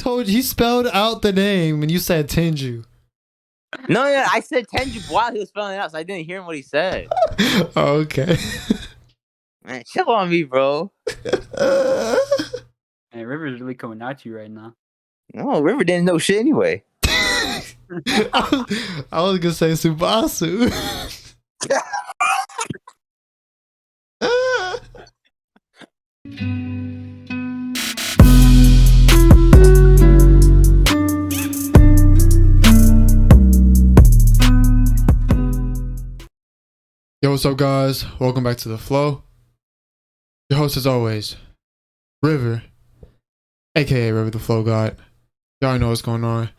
told you. He spelled out the name, and you said Tenju. No, yeah, I said Tenju while he was spelling it out, so I didn't hear what he said. Oh, okay. Man, chill on me, bro. Man, River's really coming at you right now. No, River didn't know shit anyway. I was gonna say Subasu. Yo, what's up, guys? Welcome back to The Flow. Your host, as always, River, aka River the Flow God. Y'all know what's going on.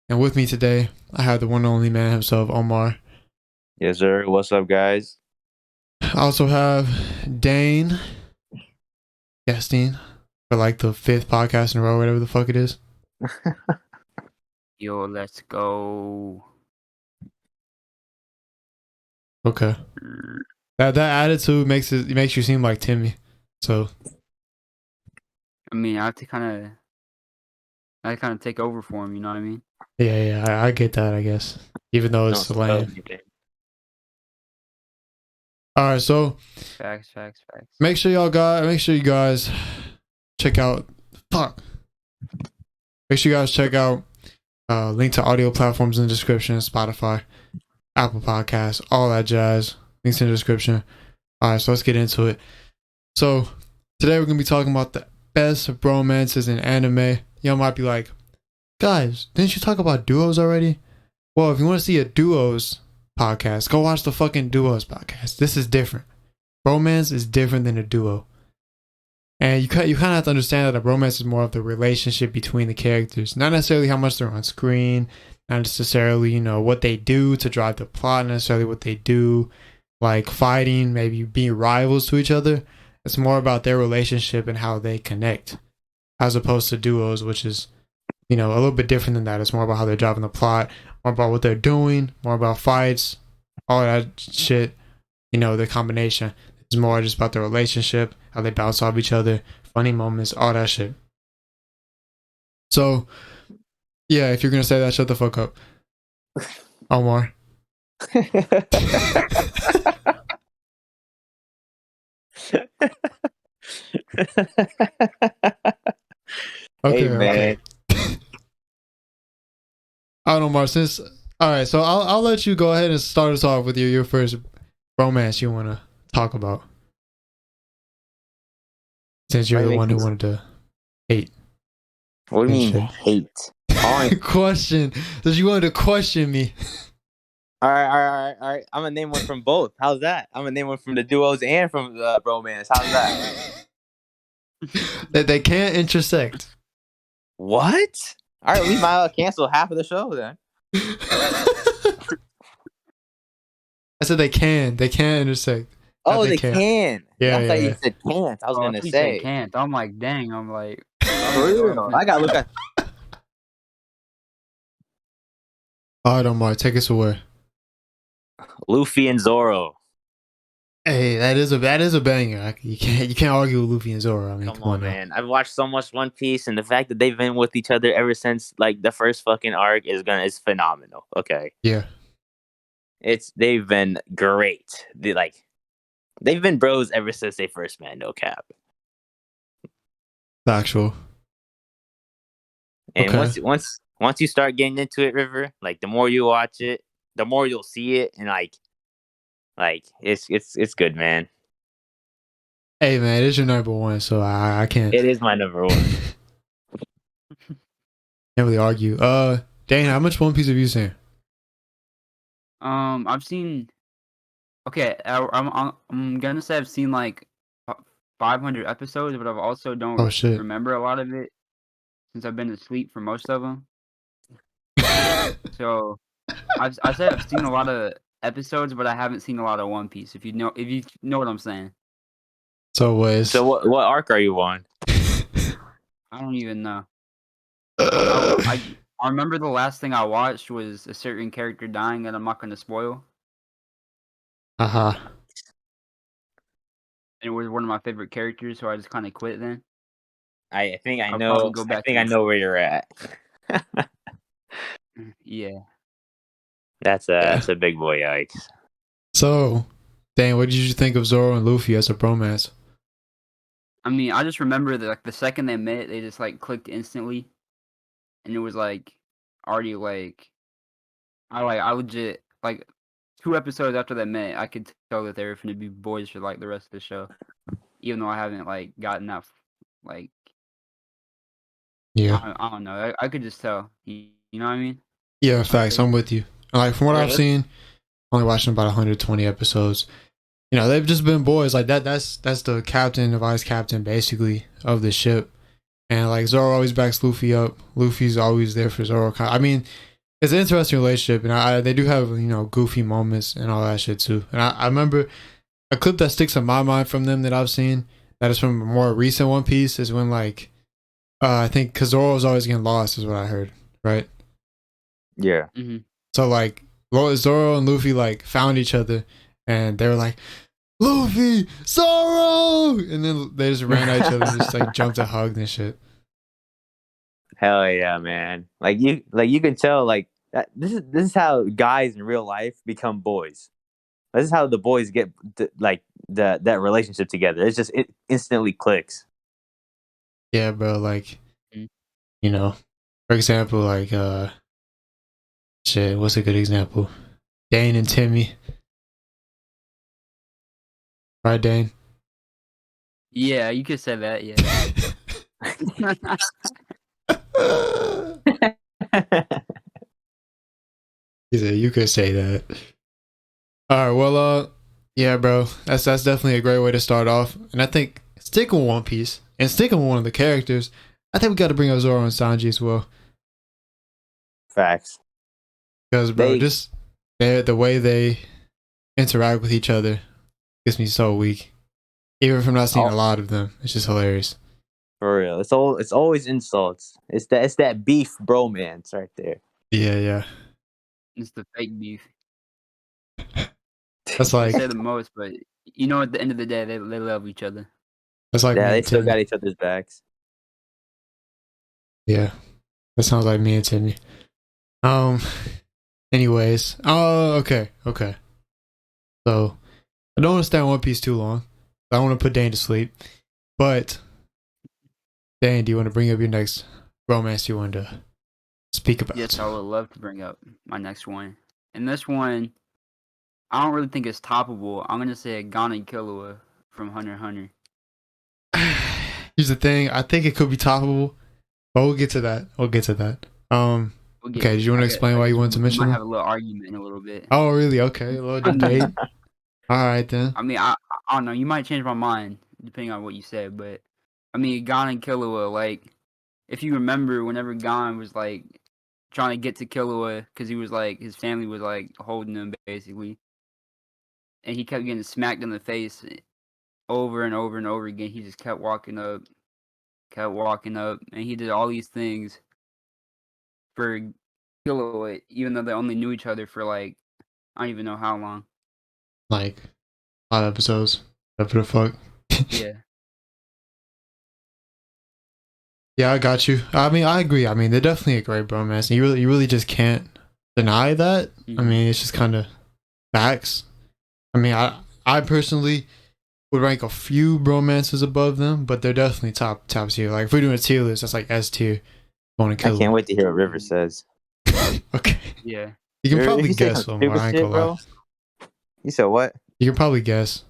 And with me today, I have the one and only man himself, Omar. Yes, sir. What's up, guys? I also have Dane guesting for like the 5th podcast in a row, whatever the fuck it is. Yo, let's go. Okay. That attitude makes you seem like Timmy. So I mean, I have to kind of take over for him. You know what I mean? yeah, I get that, I guess. Even though it's lame. All right, so Facts. make sure you guys check out. Make sure you guys check out link to audio platforms in the description: Spotify, Apple Podcasts, all that jazz. Links in the description. All right, so let's get into it. So today we're gonna be talking about the best bromances in anime. Y'all might be like, guys, didn't you talk about duos already? Well, if you want to see a duos podcast, go watch the fucking duos podcast. This is different. Bromance is different than a duo. And you kind of have to understand that a bromance is more of the relationship between the characters, not necessarily how much they're on screen, not necessarily, what they do to drive the plot, not necessarily what they do, like fighting, maybe being rivals to each other. It's more about their relationship and how they connect, as opposed to duos, which is, a little bit different than that. It's more about how they're driving the plot, more about what they're doing, more about fights, all that shit. The combination. It's more just about the relationship, how they bounce off each other, funny moments, all that shit. So, yeah, if you're gonna say that, shut the fuck up, Omar. Okay, hey, man. All right, Omar. All right, so I'll let you go ahead and start us off with your first romance you want to talk about, since you're the one who wanted to hate. What do you mean hate? Question. Since you wanted to question me. All right. I'm gonna name one from both. How's that? I'm gonna name one from the duos and from the bromance. How's that? That they can't intersect. What? All right, we might cancel half of the show then. I said they can. They can't intersect. Oh, they can. Yeah, I thought you said can't. I was gonna say can't. I'm like, dang. I'm like, I gotta look at. All right, Omar, take us away. Luffy and Zoro. Hey, that is a banger. You can't argue with Luffy and Zoro. I mean, come on, man. I've watched so much One Piece, and the fact that they've been with each other ever since like the first fucking arc is phenomenal. Okay. Yeah. They've been great. They've been bros ever since they first met. No cap. Factual. And once you start getting into it, River, like the more you watch it, the more you'll see it, and like it's good, man. Hey, man, it's your number one, so I can't. It is my number one. Can't really argue. Dane, how much One Piece have you seen? I've seen. Okay, I'm gonna say I've seen like 500 episodes, but I've also don't remember a lot of it since I've been asleep for most of them. So I said I've seen a lot of episodes, but I haven't seen a lot of One Piece. If you know what I'm saying. So what arc are you on? I don't even know. I remember the last thing I watched was a certain character dying that I'm not going to spoil. Uh-huh. And it was one of my favorite characters, so I just kind of quit then. I think I I'll know. probably go I back think to I know where you're at. Yeah. That's a big boy yikes. So, Dane, what did you think of Zoro and Luffy as a bromance? I mean, I just remember that like the second they met, they just like clicked instantly, and it was like already like I legit like 2 episodes after they met, I could tell that they were going to be boys for like the rest of the show, even though I haven't like gotten that like Yeah. I don't know. I could just tell. You know what I mean? Yeah, facts. I'm with you. Like from what I've seen, only watching about 120 episodes. You know, they've just been boys like that. That's the captain, the vice captain, basically of the ship. And like Zoro always backs Luffy up. Luffy's always there for Zoro. I mean, it's an interesting relationship, and they do have goofy moments and all that shit too. And I remember a clip that sticks in my mind from them that I've seen that is from a more recent One Piece is when like I think because Zoro was always getting lost is what I heard, right? Yeah. Mm-hmm. So like Zoro and Luffy like found each other, and they were like, Luffy, Zoro, and then they just ran at each other and just like jumped and hugged and shit. Hell yeah, man! Like you can tell like that, this is how guys in real life become boys. This is how the boys get that relationship together. It instantly clicks. Yeah, bro. Like, for example, like shit. What's a good example? Dane and Timmy. Right, Dane? Yeah, you could say that, yeah. He said you could say that. Alright, well yeah, bro. That's definitely a great way to start off. And I think sticking with One Piece and sticking with one of the characters, I think we gotta bring up Zoro and Sanji as well. Facts. Because bro, just the way they interact with each other gets me so weak. Even from not seeing a lot of them. It's just hilarious. For real. It's always insults. It's that beef bromance right there. Yeah. It's the fake beef. That's like they say the most, but at the end of the day, they love each other. That's like they still got each other's backs. Yeah, that sounds like me and Timmy. Anyways, okay. So I don't want to stay on One Piece too long. I don't want to put Dane to sleep. But Dane, do you want to bring up your next romance you want to speak about? Yes, I would love to bring up my next one. And this one, I don't really think it's toppable. I'm gonna say Gon and Killua from Hunter x Hunter. Here's the thing. I think it could be toppable, but we'll get to that. Okay. Do you want to explain why you wanted to mention them? We might have a little argument in a little bit. Oh, really? Okay, a little debate. All right then. I mean, I don't know. You might change my mind depending on what you say, but I mean, Gon and Killua, like, if you remember, whenever Gon was like trying to get to Killua, because he was like his family was like holding him basically, and he kept getting smacked in the face over and over and over again. He just kept walking up, and he did all these things for Killua, even though they only knew each other for like I don't even know how long. Like 5 episodes. What the fuck? Yeah. Yeah, I got you. I mean, I agree. I mean, they're definitely a great bromance. You really just can't deny that. Mm-hmm. I mean, it's just kind of facts. I mean, I personally would rank a few bromances above them, but they're definitely top tier. Like if we're doing a tier list, that's like S tier. I can't wait to hear what River says. Okay. Yeah. You can probably guess, Omar. I ain't gonna lie. You said what? You can probably guess.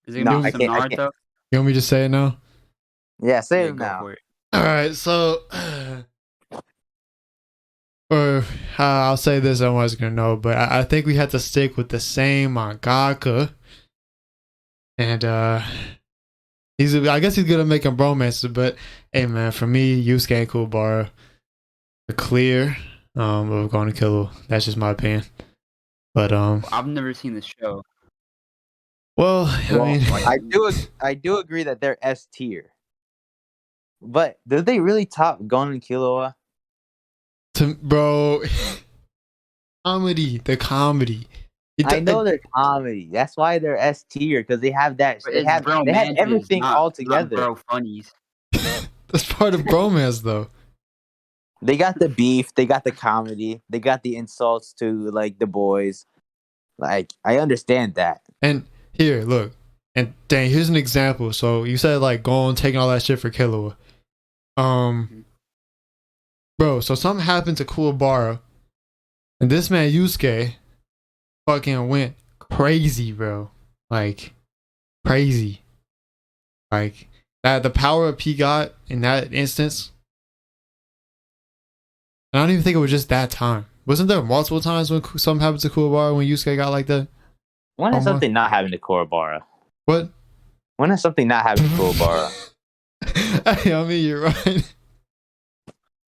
Is it gonna be some Naruto? You want me to say it now? Yeah, say it now. Alright, so I'll say this, everyone's gonna know, but I think we had to stick with the same mangaka. And I guess he's gonna make him bromances, but hey man, for me, Yusuke and Kuwabara are clear of going to kill. That's just my opinion. But I've never seen this show. Well, I mean, I do agree that they're S tier. But did they really top Gon and Killua? Bro, the comedy. I know they're comedy. That's why they're S tier because they have that. But They it's have bromances, everything all not together. bro funnies. That's part of bromance, though. They got the beef. They got the comedy. They got the insults to like the boys. Like I understand that. And here, look, and dang, here's an example. So you said like going taking all that shit for Killua. Bro, so something happened to Kuwabara, and this man Yusuke fucking went crazy, bro. Like crazy. Like that the power up he got in that instance. And I don't even think it was just that time. Wasn't there multiple times when something happened to Kuwabara when Yusuke got like that? When has something not happened to Kuwabara? What? When has something not happened to Kuwabara? I mean, you're right.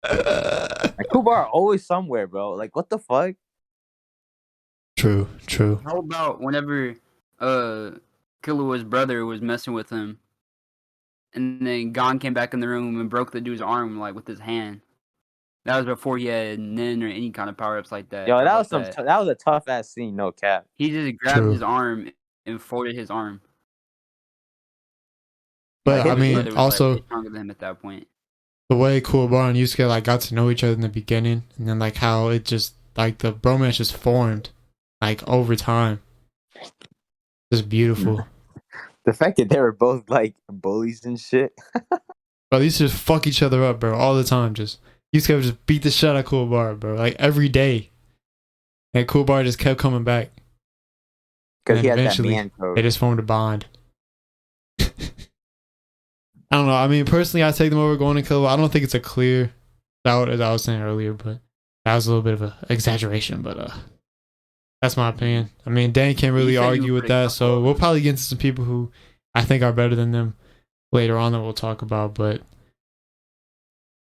Like, Kuwabara always somewhere, bro. Like, what the fuck? True. How about whenever Killua's brother was messing with him, and then Gon came back in the room and broke the dude's arm like with his hand. That was before he had Nin or any kind of power ups like that. Yo, that was that was a tough ass scene, no cap. He just grabbed his arm and folded his arm. But I mean, also stronger than him at that point. The way Kuwabara and Yusuke like got to know each other in the beginning, and then like how it just like the bromance just formed like over time. Just beautiful. The fact that they were both like bullies and shit. Bro, they used to just fuck each other up, bro, all the time. Just Yusuke would just beat the shit out of Kuwabara, bro, like every day. And Kuwabara just kept coming back. Because he had that man code. They just formed a bond. I don't know. I mean, personally, I take them over going to Killua. I don't think it's a clear doubt, as I was saying earlier, but that was a little bit of an exaggeration. But that's my opinion. I mean, Dane can't really argue with that, so we'll probably get into some people who I think are better than them later on that we'll talk about. But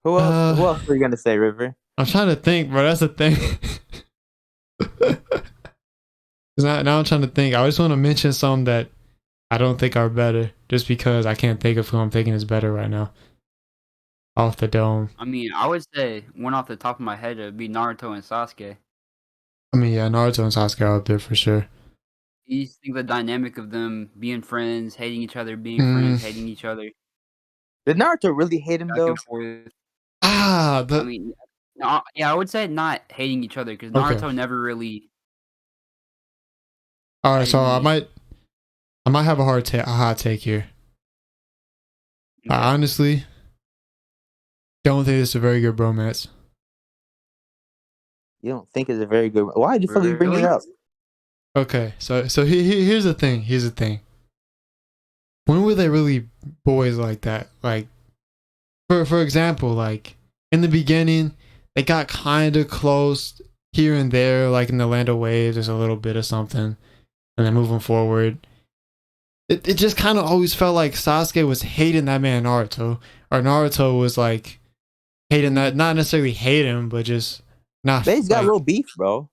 who else were you gonna say, River? I'm trying to think, bro. That's the thing. Now I'm trying to think. I just want to mention some that I don't think are better, just because I can't think of who I'm thinking is better right now. Off the dome. I mean, I would say one off the top of my head would be Naruto and Sasuke. I mean, yeah, Naruto and Sasuke are up there for sure. You think the dynamic of them being friends, hating each other, being friends, hating each other. Did Naruto really hate him though? I mean, no, yeah, I would say not hating each other because Naruto never really. All right, so I might have a hot take here. Okay. I honestly don't think it's a very good bromance. You don't think it's a very good? Why did you bring it up? Okay, so here's the thing. When were they really boys like that? Like, for example, like in the beginning, they got kind of close here and there, like in the Land of Waves, there's a little bit of something, and then moving forward. It just kind of always felt like Sasuke was hating that man Naruto, or Naruto was like hating that, not necessarily hate him, but just not. They got real beef, bro.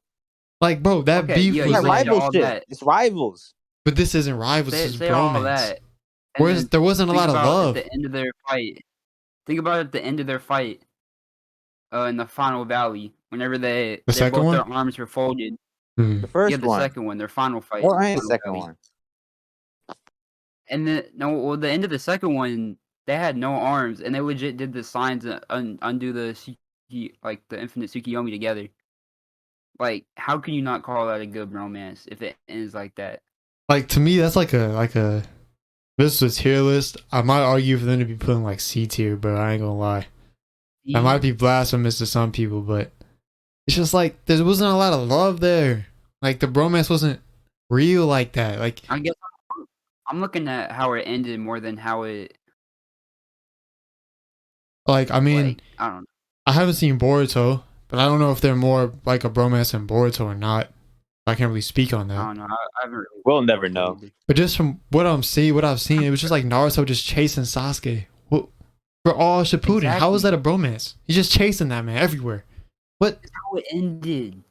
Like, bro, that beef was like rival shit. It's rivals. But this isn't rivals. This is bromance. Whereas there wasn't a lot of love at the end of their fight. Think about it at the end of their fight. In the final valley, whenever their arms were folded. The first one. The second one, their final fight. The second one. And the end of the second one, they had no arms, and they legit did the signs and undo the infinite Tsukiyomi together. Like, how can you not call that a good romance if it ends like that? Like, to me, that's like a this was tier list. I might argue for them to be putting like C tier, but I ain't gonna lie. That might be blasphemous to some people, but it's just like there wasn't a lot of love there. Like the bromance wasn't real like that. Like I guess I'm looking at how it ended more than how it. Like, I mean, like, I don't know. I haven't seen Boruto, but I don't know if they're more like a bromance in Boruto or not. I can't really speak on that. I don't know. I haven't really we'll never know. But just from what I've seen, it was just like Naruto just chasing Sasuke. For all Shippuden, exactly. How was that a bromance? He's just chasing that man everywhere. What? That's how it ended.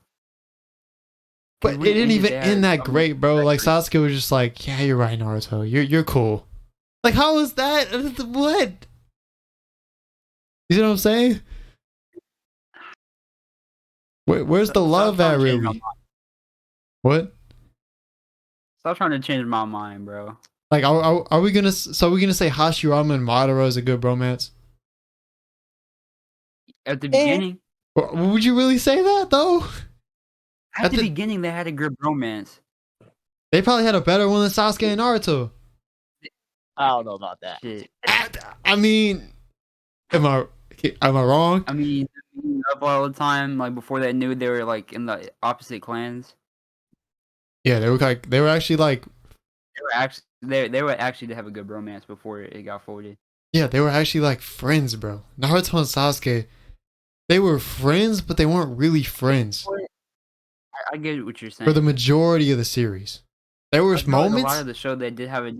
But it didn't even end that great, bro. Like Sasuke was just like, "Yeah, you're right, Naruto. You're cool." Like, how was that? What? You see what I'm saying? Where's the love at, really? What? Stop trying to change my mind, bro. Like, are we gonna? So we gonna say Hashirama and Madara is a good bromance? At the beginning, Would you really say that though? at the beginning, they had a good romance. They probably had a better one than Sasuke and Naruto. I don't know about that. Shit. I mean, am I wrong? I mean, up all the time, like before they knew they were like in the opposite clans. Yeah, they were actually like, They were actually to have a good romance before it got folded. yeah, they were actually like friends, bro. Naruto and Sasuke, they were friends, but they weren't really friends I get what you're saying. for the majority of the series. There were I feel moments. like a lot of the show they did have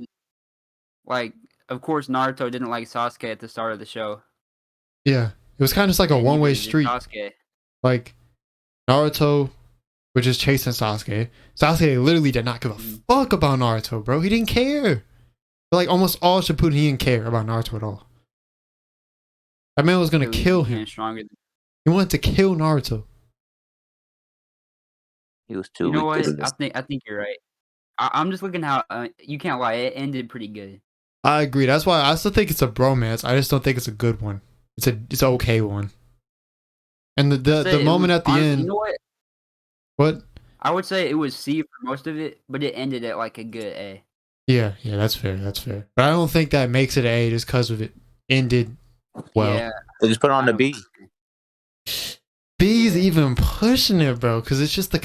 like, of course, Naruto didn't like Sasuke at the start of the show. Yeah, it was kind of just like a And one-way neither did street. Sasuke. Like Naruto was just chasing Sasuke. Sasuke literally did not give a fuck about Naruto, bro. He didn't care. But like almost all Shippuden, he didn't care about Naruto at all. That man was gonna kill him. He wanted to kill Naruto. He was too. You know weak what? to I think you're right. I'm just looking how you can't lie. It ended pretty good. I agree. That's why I still think it's a bromance. I just don't think it's a good one. It's an okay one. And the moment at the end. You know what? What? I would say it was C for most of it, but it ended at like a good A. Yeah, that's fair. That's fair. But I don't think that makes it A just because of it ended well. Yeah. They just put on the B. B's even pushing it, bro, because it's just the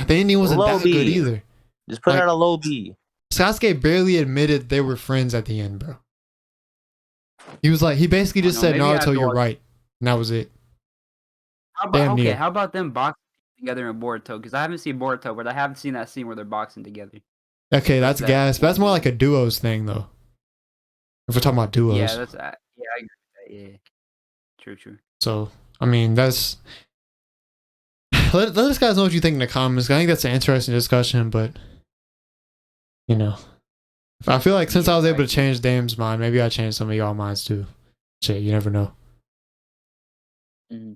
ending wasn't Low that B. good either. Just put Like, it on a low B. Sasuke barely admitted they were friends at the end, bro. He was like, he basically just said, maybe I have Naruto, to you're watch- right. And that was it. How near. how about them boxing together in Boruto? Because I haven't seen Boruto, but I haven't seen that scene where they're boxing together. Okay, that's that- gas. But that's more like a duos thing, though. If we're talking about duos. Yeah, that's I agree with that. Yeah, true. So, I mean, that's... Let us guys know what you think in the comments. I think that's an interesting discussion, but... You know. I feel like since I was able to change Dame's mind, maybe I changed some of y'all minds too. Shit, you never know. Mm-hmm.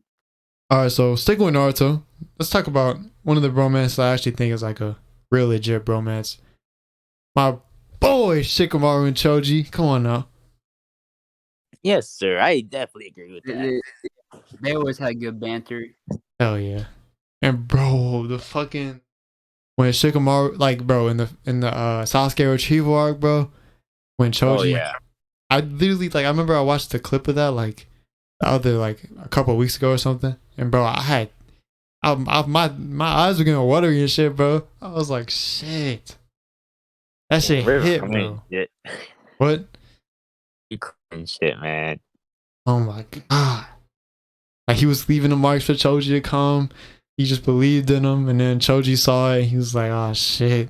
Alright, so sticking with Naruto, let's talk about one of the bromances I actually think is like a real legit bromance. My boy Shikamaru and Choji. Come on now. Yes, sir. I definitely agree with that. They always had good banter. Hell yeah. And bro, the fucking when Shikamaru, like bro, in the Sasuke retrieval arc, bro, when Choji, Oh yeah. I literally like I remember I watched the clip of that like the other like a couple of weeks ago or something, and bro, my eyes were getting watery and shit, bro. I was like, shit, that shit hit, bro. Shit. What? You cringe shit, man. Oh my god! Like he was leaving the marks for Choji to come. He just believed in him, and then Choji saw it. And he was like, "Oh shit!" And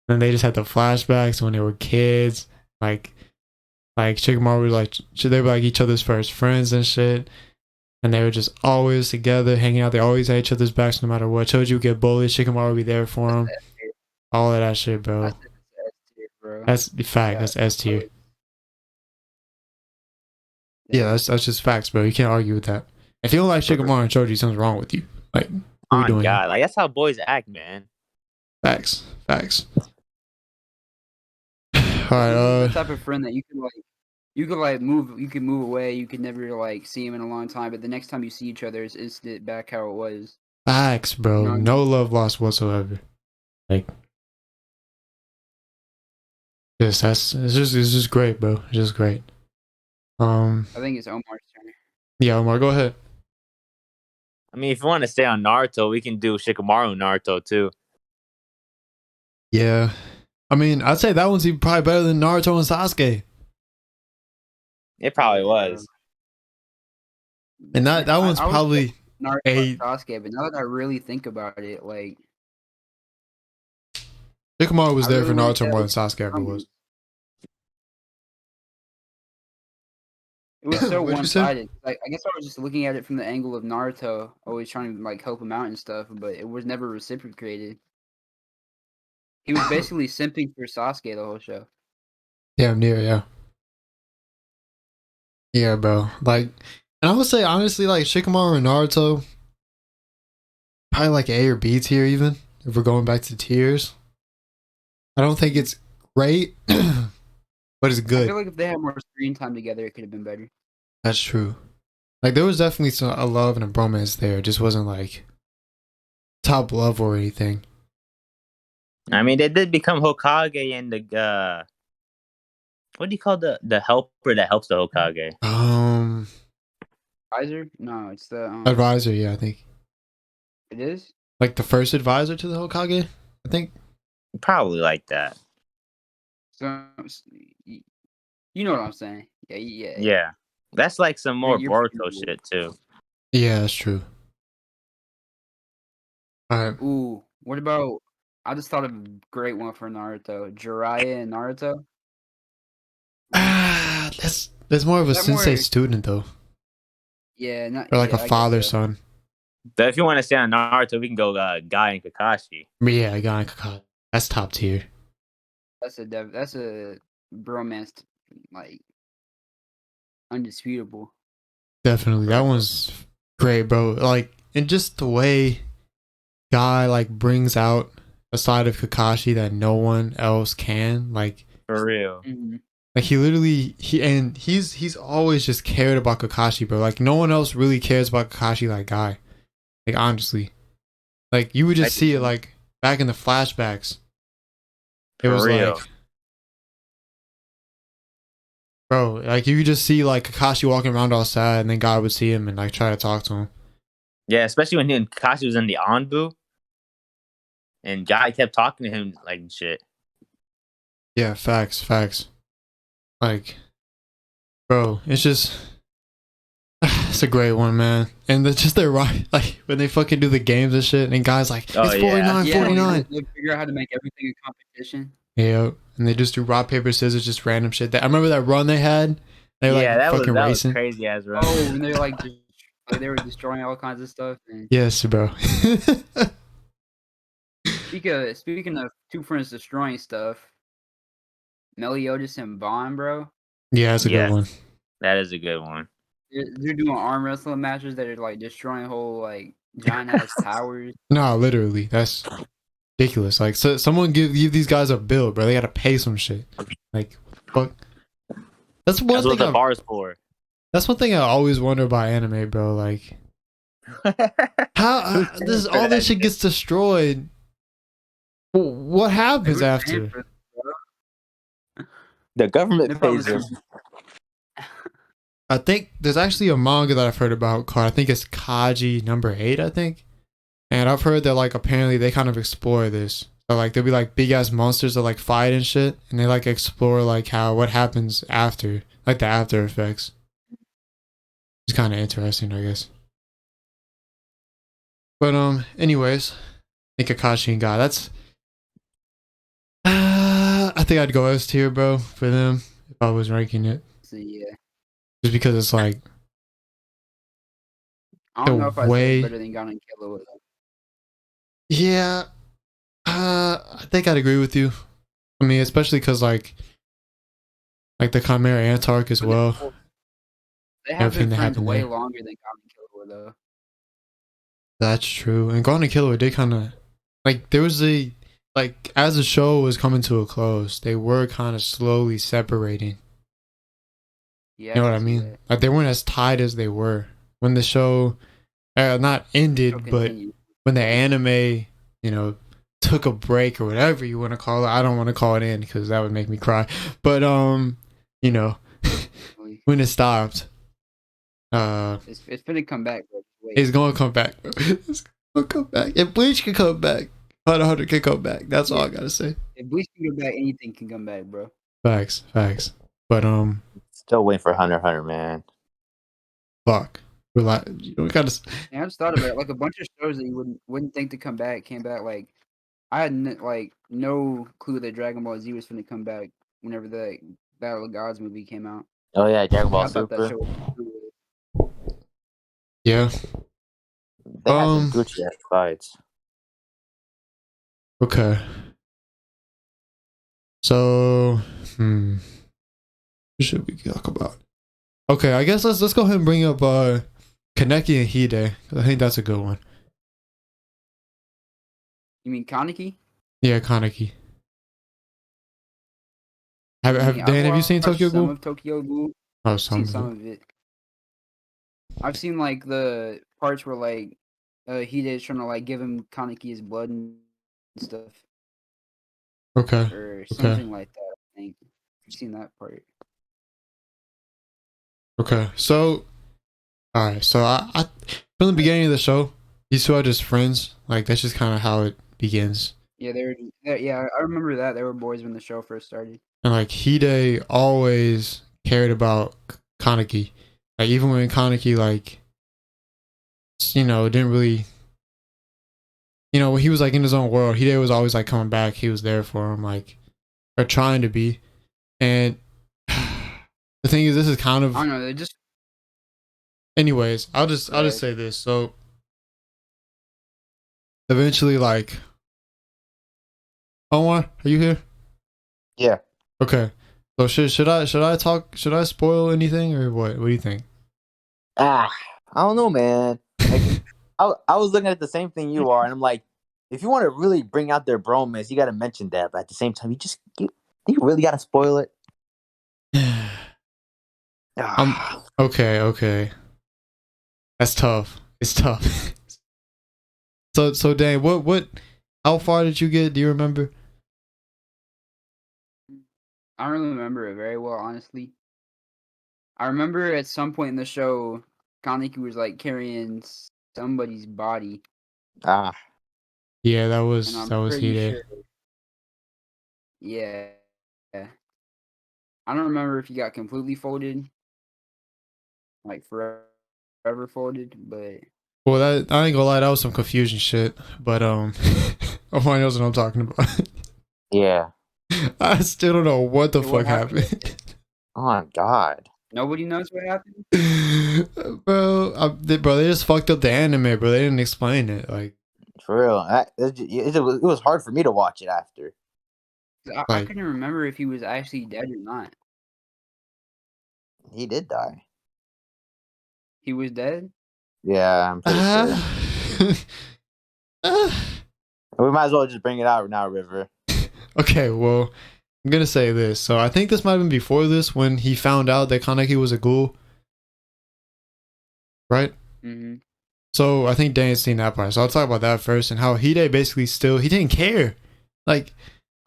then they just had the flashbacks when they were kids, like Shikamaru was like they were like each other's first friends and shit, and they were just always together, hanging out. They always had each other's backs no matter what. Choji would get bullied, Shikamaru would be there for him. All of that shit, bro. That's the fact. That's S tier. Yeah, that's just facts, bro. You can't argue with that. If you don't like Shikamaru and Choji, something's wrong with you. Like, what are you doing? God, like that's how boys act, man. Facts. Alright, The type of friend that you could move away, you could never like see him in a long time, but the next time you see each other, it's instant back how it was. facts, bro. You know what I mean? No love lost whatsoever. Like, it's just great, bro. It's just great. I think it's Omar's turn. Yeah, Omar, go ahead. I mean, if you want to stay on Naruto, we can do Shikamaru and Naruto too. Yeah, I mean, I'd say that one's even probably better than Naruto and Sasuke. It probably was. And that one's I was probably Naruto a- and Sasuke, but now that I really think about it, like Shikamaru was I there really for like Naruto that. more than Sasuke ever was. it was so What'd you say? one-sided. Like I guess I was just looking at it from the angle of Naruto, always trying to like help him out and stuff, but it was never reciprocated. He was basically simping for Sasuke the whole show. Damn near, yeah. Yeah, bro. Like, and I would say honestly, like Shikamaru and Naruto, probably like A or B tier even. If we're going back to tiers, I don't think it's great, but it's I good. feel like if they had more screen time together, it could have been better. That's true. Like there was definitely a love and a bromance there. It just wasn't like top love or anything. I mean, they did become Hokage and the what do you call the helper that helps the Hokage? Advisor? No, it's the Advisor. Yeah, I think It is. like the first advisor to the Hokage. I think. Probably like that. So you know what I'm saying? Yeah. Yeah, that's like some more You're Boruto shit too. Yeah, that's true. All right. Ooh, what about? I just thought of a great one for Naruto. Jiraiya and Naruto. That's more of a Is that sensei more? student though, Yeah, or like a I guess father so. son. But if you want to stay on Naruto, we can go Guy and Kakashi. But yeah, I got Kakashi. That's top tier. That's a bromance, like undisputable. Definitely, that one's great, bro. Like, and just the way Guy like brings out a side of Kakashi that no one else can. Like, For real. Mm-hmm. like he's always just cared about Kakashi, bro. Like, no one else really cares about Kakashi like Guy. Like, honestly, like you would just see it like back in the flashbacks. It For was real. like, bro, like you could just see like Kakashi walking around all sad, and then Guy would see him and like try to talk to him. Yeah, especially when Kakashi was in the Anbu, and Guy kept talking to him like shit. Yeah, facts. Like, bro, it's just it's a great one, man. And just their right, like when they fucking do the games and shit, and Guy's like, Oh, it's yeah. 49, Yeah, 49. they figure out how to make everything a competition. Yeah, and they just do rock paper scissors, just random shit. I remember that run they had. They were Yeah, like that fucking was racing. crazy as run. Oh, and they're like they were destroying all kinds of stuff. And Yes, bro. speaking of two friends destroying stuff, Meliodas and Bond, bro. Yeah, that's a good one. That is a good one. They're doing arm wrestling matches that are like destroying whole like giant ass towers. No, literally, that's ridiculous. Like, so someone give these guys a bill, bro. They gotta pay some shit. Like, fuck. That's one That's what thing. the bar's for. That's one thing I always wonder about anime, bro. Like, how all this shit gets destroyed. What happens after? The government pays them. I think there's actually a manga that I've heard about called, I think it's Kaji number 8, I think. And I've heard that like apparently they kind of explore this. So like there'll be like big ass monsters that like fight and shit, and they like explore like what happens after, like the after effects. It's kind of interesting, I guess. But anyways, I think Kakashi and Guy. That's I think I'd go S tier, bro, for them if I was ranking it. So yeah, Just because it's like I don't know if I say way. it's better than Gon and Killua. Yeah, I think I'd agree with you. I mean, especially because like the Chimera Ant arc as well. They have Everything been that friends happened way there. longer than Gon and Killua, though. That's true. And Gon and Killua did kind of like there was a like as the show was coming to a close, they were kind of slowly separating. Yeah, You know what I mean? Like they weren't as tight as they were when the show not ended, but when the anime, you know, took a break or whatever you want to call it. I don't want to call it in because that would make me cry. But you know, when it stopped, it's gonna come back. Bro. It's gonna come back. Bro. It's gonna come back. If Bleach can come back, Hunter can come back. That's all I gotta say. If Bleach can come back, anything can come back, bro. Facts. But still waiting for Hunter, man. Fuck. Relax. You gotta. I just thought about it. Like a bunch of shows that you wouldn't think to come back came back. Like I had no clue that Dragon Ball Z was gonna come back whenever the Battle of Gods movie came out. Oh yeah, Dragon Ball I thought Super. that show was Yeah. They had some Gucci ass fights. Okay. So, what should we talk about? Okay, I guess let's go ahead and bring up Kaneki and Hide. I think that's a good one. You mean Kaneki? Yeah, Kaneki. Dan, have you seen watched Tokyo some Ghoul? of Tokyo Ghoul. Oh, I've seen some some of it. of it. I've seen like the parts where like Hide is trying to like give him Kaneki his blood and stuff, Okay. or Okay. something like that. I think I've seen that part. Okay. So, all right. So I from the beginning of the show, these two are just friends. Like that's just kind of how it begins. Yeah, they were. Yeah, I remember that they were boys when the show first started. And like Hide always cared about Kaneki. Like even when Kaneki like didn't really when he was like in his own world, Hide was always like coming back. He was there for him, like or trying to be. And the thing is, this is kind of I don't know. They just. anyways, I'll just say this. So eventually, like Omar, are you here? Yeah. Okay. So should I spoil anything or what? What do you think? I don't know, man. Like, I was looking at the same thing you are, and I'm like, if you want to really bring out their bromance, you got to mention that. But at the same time, you really got to spoil it. Okay. That's tough. It's tough. So Dane, what how far did you get? Do you remember? I don't really remember it very well, honestly. I remember at some point in the show, Kaneki was like carrying somebody's body, Ah, Yeah, that and was I'm pretty Hide. sure. Yeah. I don't remember if he got completely folded, like forever folded, but Well, that I ain't gonna lie, that was some confusion shit. But Omar knows what I'm talking about. yeah. I still don't know what the So what fuck happened. Oh my god. nobody knows what happened. Bro, they just fucked up the anime, bro. They didn't explain it. Like, For real, it was hard for me to watch it after. I like couldn't remember if he was actually dead or not. He did die. He was dead? Yeah, I'm pretty sure. We might as well just bring it out now, River. Okay, well, I'm gonna say this. So I think this might have been before this when he found out that Kaneki was a ghoul, right? Mm-hmm. So I think Dane's seen that part. So I'll talk about that first and how Hide basically he didn't care. Like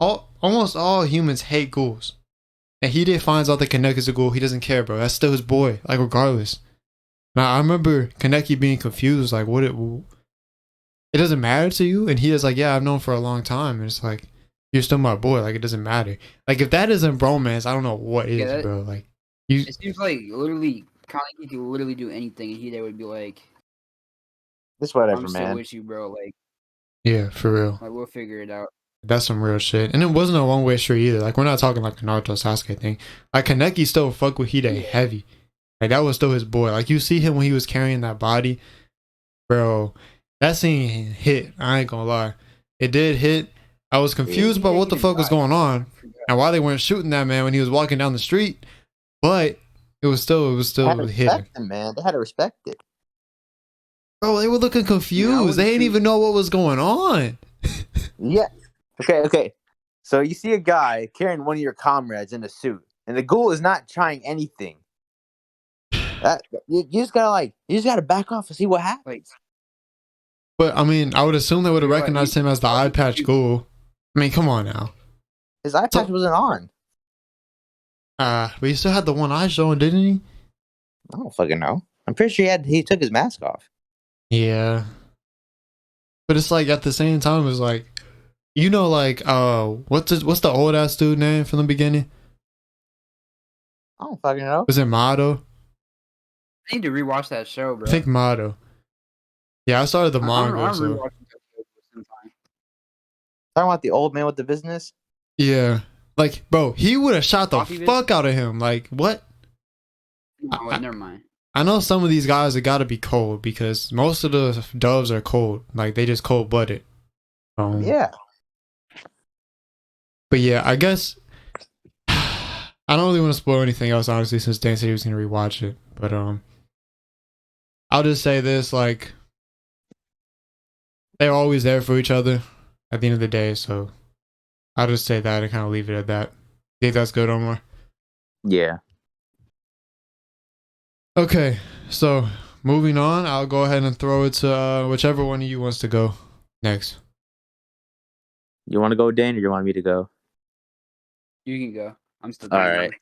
almost all humans hate ghouls. And Hide finds out that Kaneki's a ghoul, he doesn't care, bro. That's still his boy, like regardless. Now I remember Kaneki being confused, like it doesn't matter to you? And he is like, yeah, I've known for a long time. And it's like, you're still my boy, like it doesn't matter. Like if that isn't bromance, I don't know what is, bro. Like it seems like literally Kaneki could literally do anything and Hide would be like, It's whatever, I'm still man. with you, bro. Like, yeah, for real. like we'll figure it out. That's some real shit. And it wasn't a one-way street either. Like we're not talking like the Naruto Sasuke thing. Like Kaneki still fuck with Hide heavy. Like that was still his boy. Like you see him when he was carrying that body, bro. That scene hit. I ain't gonna lie, it did hit. I was confused about what the fuck was going on and why they weren't shooting that man when he was walking down the street. But it was still hitting. Him, man. They had to respect it. Bro, they were looking confused. They didn't even know what was going on. Yeah. Okay. So you see a guy carrying one of your comrades in a suit, and the ghoul is not trying anything. You just gotta back off and see what happens. Like, but I mean, I would assume they would have recognized him as the eye patch ghoul. I mean, come on now. His eye patch wasn't on. But he still had the one eye showing, didn't he? I don't fucking know. I'm pretty sure he took his mask off. Yeah. But it's like at the same time, it's like, like what's the old ass dude name from the beginning? I don't fucking know. Was it Mado? I need to rewatch that show, bro. I think Mado. Yeah, I started the manga. I'm so. rewatching that show sometime. Talking about the old man with the business? Yeah. Like, bro, he would have shot the Coffee fuck out of him. Like, what? No, wait, never mind. I know some of these guys have got to be cold because most of the doves are cold. Like, they just cold blooded. Yeah. But yeah, I guess I don't really want to spoil anything else, honestly, since Dan said he was going to rewatch it. But I'll just say this: like, they're always there for each other at the end of the day. So I'll just say that and kind of leave it at that. think that's good, Omar? Yeah. Okay, so moving on, I'll go ahead and throw it to whichever one of you wants to go next. You want to go, Dane, or you want me to go? You can go. I'm still All thinking. right.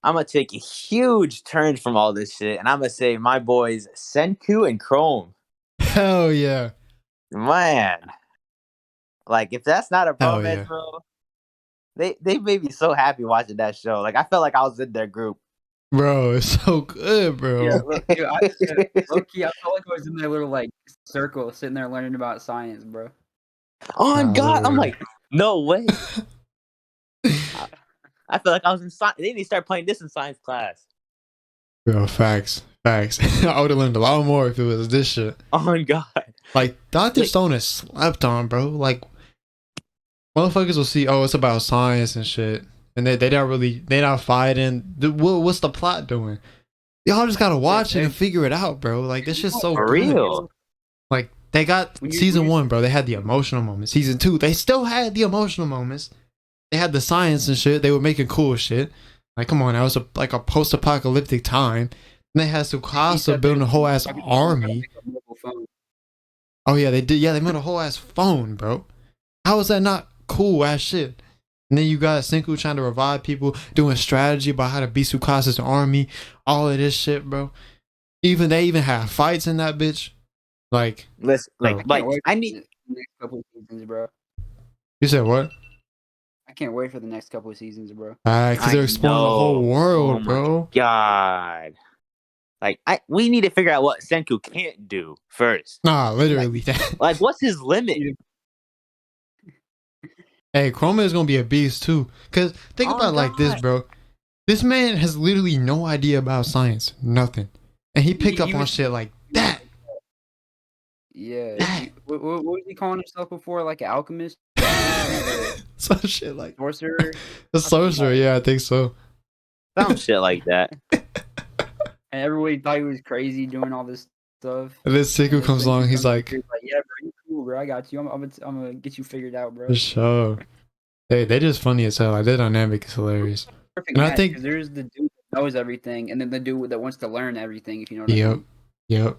I'm gonna take a huge turn from all this shit, and I'm gonna say my boys Senku and Chrome. Hell yeah. Man, like if that's not a Hell bromance, yeah. bro, they made me so happy watching that show. Like I felt like I was in their group. Bro, it's so good, bro. Yeah, look, dude, low-key, I felt like I was in their little like circle, sitting there learning about science, bro. On Nah, God, I'm literally. like, no way. I feel like I was in science. They need to start playing this in science class. Bro, facts. I would have learned a lot more if it was this shit. On God. Like, Dr. Stone is slept on, bro. Like, motherfuckers will see, oh, it's about science and shit. And they not fighting. What's the plot doing? Y'all just gotta watch it and figure it out, bro. Like, this shit's so For good. real. Like, they got season 1, bro. They had the emotional moments. Season 2, they still had the emotional moments. They had the science and shit. They were making cool shit. Like, come on, that was like a post-apocalyptic time. And they had Tsukasa building a whole ass army. Oh yeah, they did. Yeah, they made a whole ass phone, bro. How is that not cool ass shit? And then you got Senku trying to revive people, doing strategy about how to beat Tsukasa's army. All of this shit, bro. They even have fights in that bitch. Like, listen, I need the next couple of seasons, bro. You said what? I can't wait for the next couple of seasons, bro. Because they're exploring the whole world, bro. God. Like, we need to figure out what Senku can't do first. Nah, literally. Like what's his limit? Hey, Chroma is gonna be a beast too. Cause think about it like this, bro. This man has literally no idea about science, nothing, and he picked up on shit like that. Yeah. What was he calling himself before? Like an alchemist? Some shit like sorcerer. A sorcerer, yeah, I think so. Some shit like that. And everybody thought he was crazy doing all this stuff. And then Senku comes along, he's like, yeah, bro, you cool, bro. I got you. I'm gonna get you figured out, bro. for sure. Hey, they just funny as hell. Like, their dynamic is hilarious. Perfect And match, I think 'cause there's the dude that knows everything, and then the dude that wants to learn everything. If you know what I mean. Yep.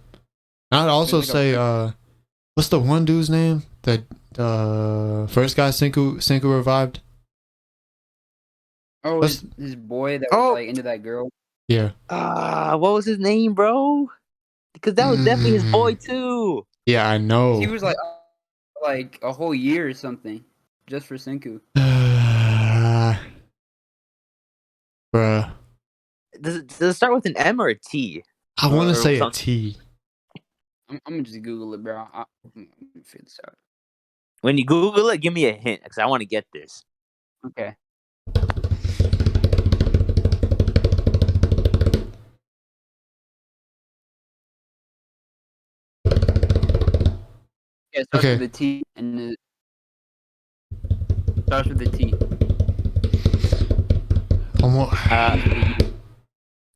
I'd also Like say, what's the one dude's name that first guy Senku revived? Oh, his boy that was like into that girl. Yeah. What was his name, bro? Because that was definitely his boy too. Yeah, I know. He was like a whole year or something just for Senku. Bruh. Does it start with an M or a T? I want to say something? a T. I'm gonna just Google it, bro. I'm gonna figure this out. When you Google it, give me a hint because I want to get this. Okay. Yeah, it starts with the T and it starts with the T.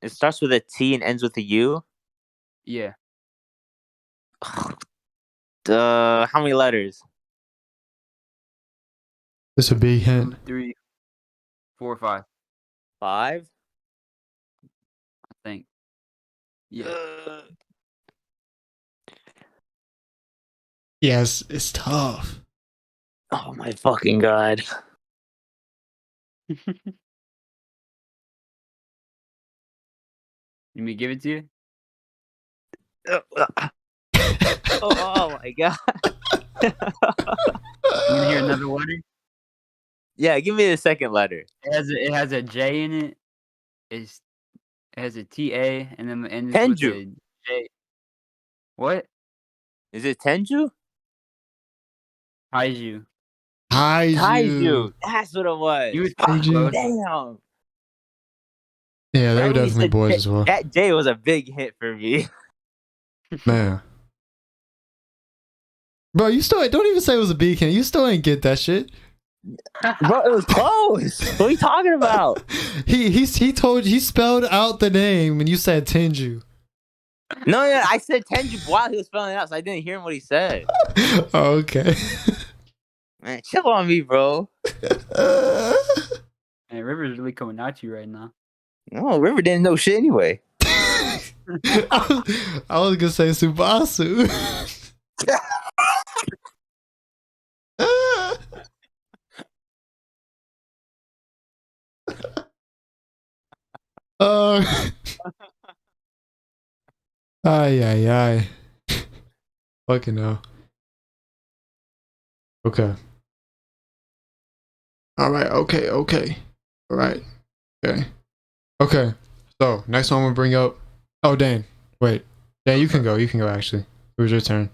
It starts with a T and ends with a U. Yeah. How many letters? This would be a hint. 2, 3, 4, 5. 5? I think. Yeah. Yes, it's tough. Oh my fucking God. You me give it to you? Oh my God. You wanna hear another letter? Yeah, give me the second letter. It has a J in it. It has a TA and then the end is with a J. What? Is it Tenju? Kaiju. Kaiju. That's what it was. You was Kaiju. Damn. Yeah, they were definitely boys as well. That J was a big hit for me. Man. Bro, you still don't even say it was a B can. You still ain't get that shit. Bro, it was close. What are you talking about? He told you, he spelled out the name and you said Tenju. No, I said Tenju while he was spelling it out, so I didn't hear him what he said. Oh, okay. Man, chill on me, bro. And River's really coming at you right now. No, River didn't know shit anyway. I was gonna say Subasu. Ay. Fucking hell. Okay. All right. Okay. All right. Okay. So next one we'll bring up. Oh, Dane. Wait. Dane, you can go. Actually, it was your turn.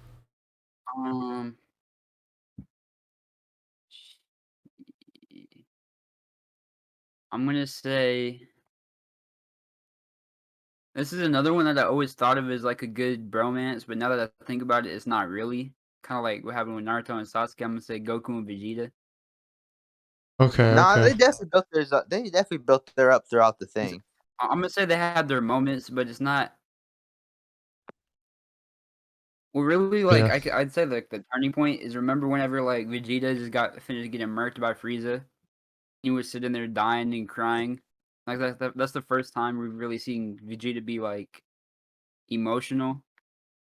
I'm gonna say this is another one that I always thought of as like a good bromance, but now that I think about it, it's not really. Kind of like what happened with Naruto and Sasuke. I'm gonna say Goku and Vegeta. Okay. Nah, Okay. they definitely built theirs up. They definitely built their up throughout the thing. I'm gonna say they had their moments, but it's not. Well, really, like Yeah. I'd say like the turning point is remember whenever like Vegeta just got finished getting murked by Frieza, he was sitting there dying and crying. Like that's the first time we've really seen Vegeta be like emotional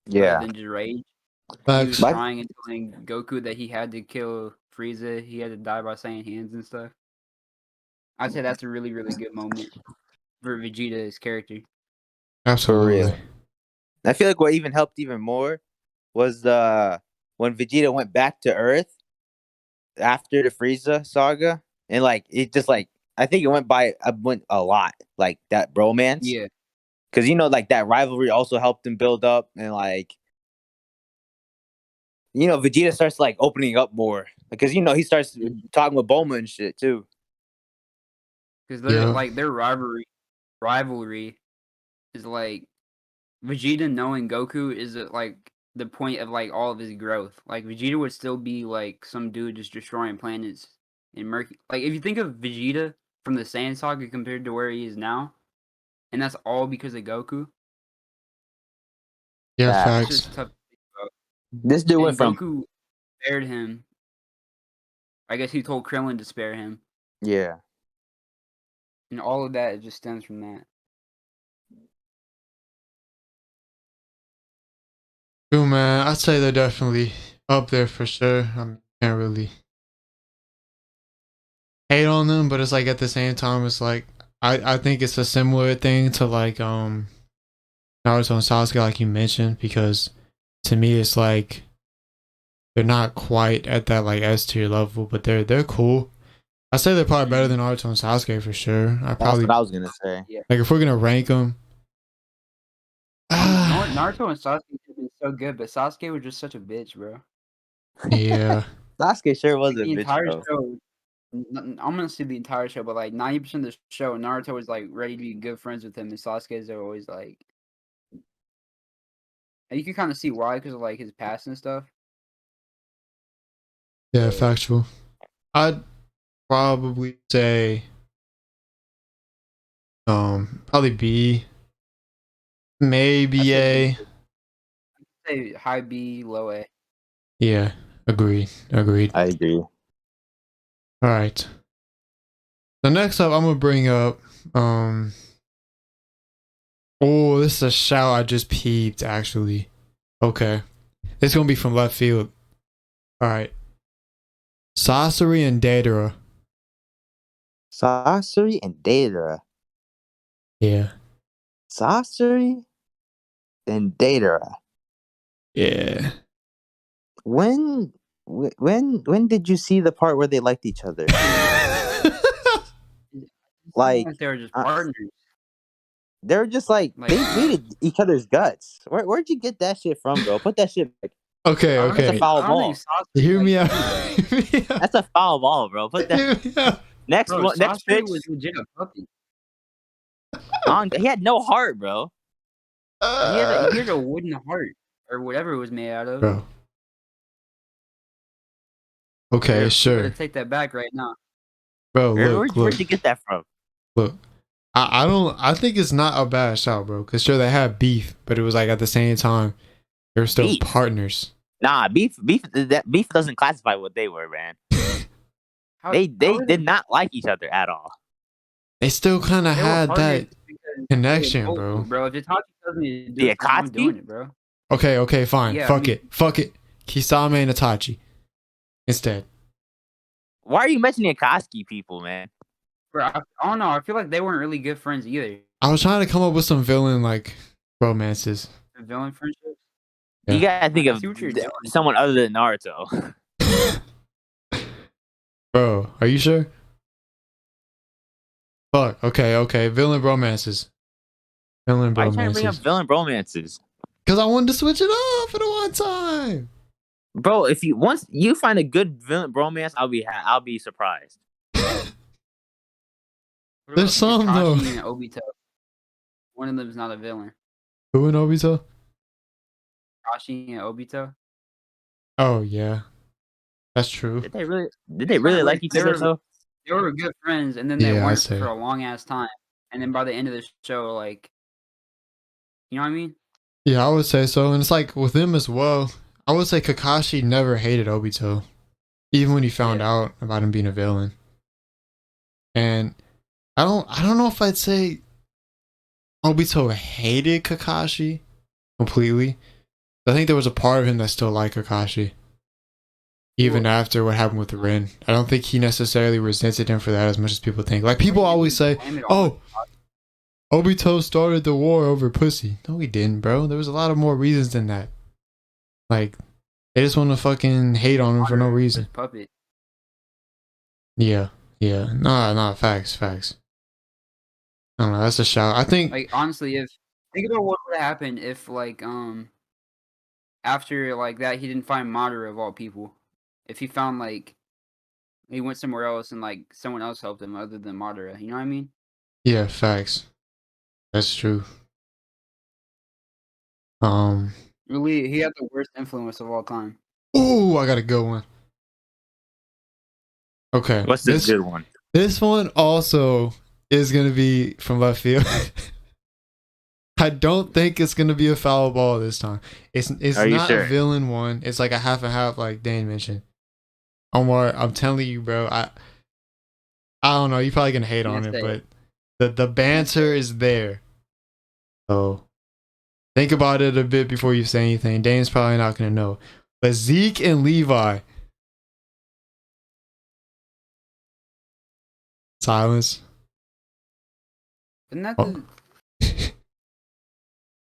other Yeah. than just rage. He was Facts. crying and telling Goku that he had to kill Frieza. He had to die by saying hands and stuff. I'd say that's a really, really good moment for Vegeta's character. Absolutely. For real. I feel like what even helped even more was when Vegeta went back to Earth after the Frieza saga, and like it just like I think it went a lot like that bromance. Yeah, because like that rivalry also helped him build up, and like Vegeta starts like opening up more because he starts talking with Bulma and shit too. because they're like their rivalry is like Vegeta knowing Goku is like the point of like all of his growth. Like Vegeta would still be like some dude just destroying planets in Mercury. Like if you think of Vegeta from the Saiyan saga compared to where he is now, and that's all because of Goku. Yeah. Facts. It's Facts. just tough to think about. This dude went from Goku spared him. I guess he told Krillin to spare him, yeah. and all of that just stems from that. Cool, man. I'd say they're definitely up there for sure. I can't really hate on them, but it's like at the same time, it's like I think it's a similar thing to like Naruto and Sasuke, like you mentioned, because to me it's like they're not quite at that like S tier level, but they're cool. I say they're probably better than Naruto and Sasuke for sure. That's what I was gonna say. Yeah. Like if we're gonna rank them. Naruto and Sasuke have been so good, but Sasuke was just such a bitch, bro. Yeah. Sasuke sure was Like, a the bitch, entire though. show. I'm gonna see the entire show, but like 90% of the show, Naruto was like ready to be good friends with him, and Sasuke's are always like. And you can kind of see why, because of like his past and stuff. Yeah, factual. I'd probably say probably B, maybe A. I'd say high B, low A. Yeah, agreed. I agree. All right. So next up, I'm gonna bring up oh, this is a shout I just peeped actually. Okay, it's gonna be from left field. All right, Sasori and Deidara. Sasori and Deidara. Yeah. Sasori and Deidara. Yeah. When did you see the part where they liked each other? Like they were just partners. They were just like they hated each other's guts. Where'd you get that shit from, bro? Put that shit back. Okay. That's a foul ball. Hear me out. That's a foul ball, bro. Put that. Next pitch. Was legit a puppy. He had no heart, bro. He had a wooden heart or whatever it was made out of. Bro. Okay, sure. Take that back right now, bro. Look, where'd you get that from? Look, I think it's not a bad shout, bro. Cause sure they had beef, but it was like at the same time they were still partners. Nah, beef doesn't classify what they were, man. They did not like each other at all. they still kind of They were had that partners because connection, Goku, bro. Bro, if Itachi tells me to do The it, I'm Akatsuki? doing it, bro. Okay, fine. Yeah, Fuck it. Kisame and Itachi instead. Why are you mentioning Akatsuki people, man? Bro, I don't know. I feel like they weren't really good friends either. I was trying to come up with some villain like romances. The villain friendships. You gotta think I of see what you're doing. someone other than Naruto. Bro, are you sure? Fuck. Okay. Villain romances. Villain Why are you trying to bring up romances. villain romances? Because I wanted to switch it up for the one time. Bro, if you once you find a good villain bromance, I'll be surprised. What There's about some, though. Kakashi and Obito? One of them's not a villain. Who and Obito? Kakashi and Obito. Oh yeah, that's true. Did they really like each other though? They were good friends, and then they Yeah, I weren't say. for a long ass time. And then by the end of the show, like, you know what I mean? Yeah, I would say so. And it's like with him as well. I would say Kakashi never hated Obito, even when he found out about him being a villain. And I don't know if I'd say Obito hated Kakashi completely. I think there was a part of him that still liked Kakashi. Even after what happened with Rin. I don't think he necessarily resented him for that as much as people think. Like, people always say, oh, Obito started the war over pussy. No, he didn't, bro. There was a lot of more reasons than that. Like, they just want to fucking hate on him for no reason. Puppet. Yeah. Nah, facts. I don't know, that's a shout. I think, Like, honestly, think about what would have happened if, like, after, like, that, he didn't find Madara of all people. If he found, like, he went somewhere else and, like, someone else helped him other than Madara. You know what I mean? yeah, facts. That's true. Really, he had the worst influence of all time. Oh, I got a good one. Okay. What's this good one? This one also is going to be from left field. I don't think it's going to be a foul ball this time. It's not a villain one. It's like a half and half, like Dane mentioned. Omar, I'm telling you, bro. I don't know. You're probably going to hate on it, but the banter is there. So think about it a bit before you say anything. Dane's probably not going to know. But Zeke and Levi. Silence. Isn't that the...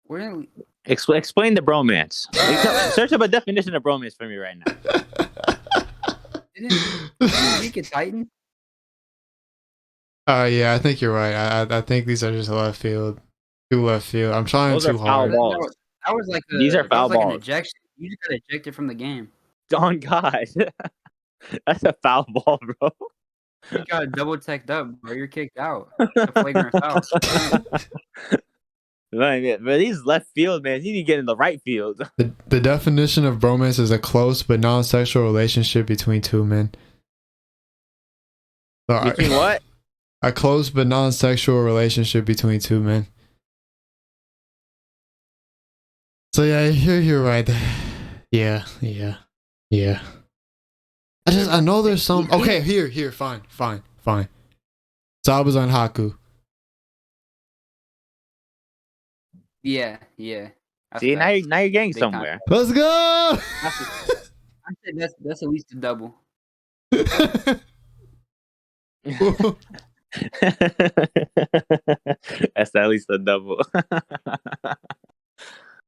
Where... Explain the bromance. Search up a definition of bromance for me right now. Didn't Zeke a Titan? Yeah, I think you're right. I think these are just left field. Too left field. I'm trying Those too hard. That was like these are foul balls. Like an ejection. You just got ejected from the game. On God. That's a foul ball, bro. You got double teched up, bro. You're kicked out. A flagrant foul. But these left field, man, you need to get in the right field. The definition of bromance is a close but non-sexual relationship between two men. So between what? A close but non-sexual relationship between two men. So yeah, you're right. Yeah. I know there's some. Okay, here, fine. Zabuza and Haku. Yeah. See, now you're getting somewhere. Let's go. I said that's at least a double. That's at least a double.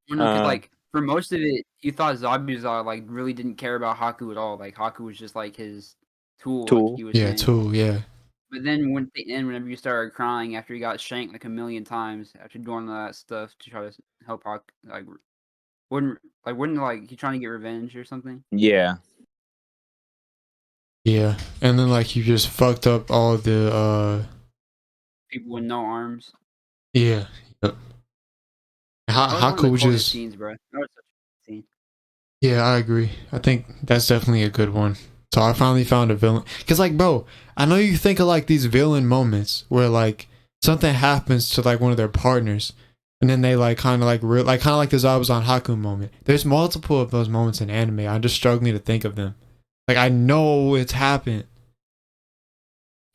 Like for most of it, you thought Zabuza like really didn't care about Haku at all. Like Haku was just like his tool. Like he was saying. Tool. Yeah. But then whenever you started crying after he got shanked like a million times after doing all that stuff to try to help Haku, wouldn't he trying to get revenge or something? Yeah. Yeah, and then like you just fucked up all the people with no arms. Yeah. Yep. Haku just scenes, bro. That was such a scene. Yeah, I agree. I think that's definitely a good one. So I finally found a villain. Cause like, bro, I know you think of like these villain moments where like something happens to like one of their partners, and then they like kind of like the Zabuza and Haku moment. There's multiple of those moments in anime. I'm just struggling to think of them. Like I know it's happened.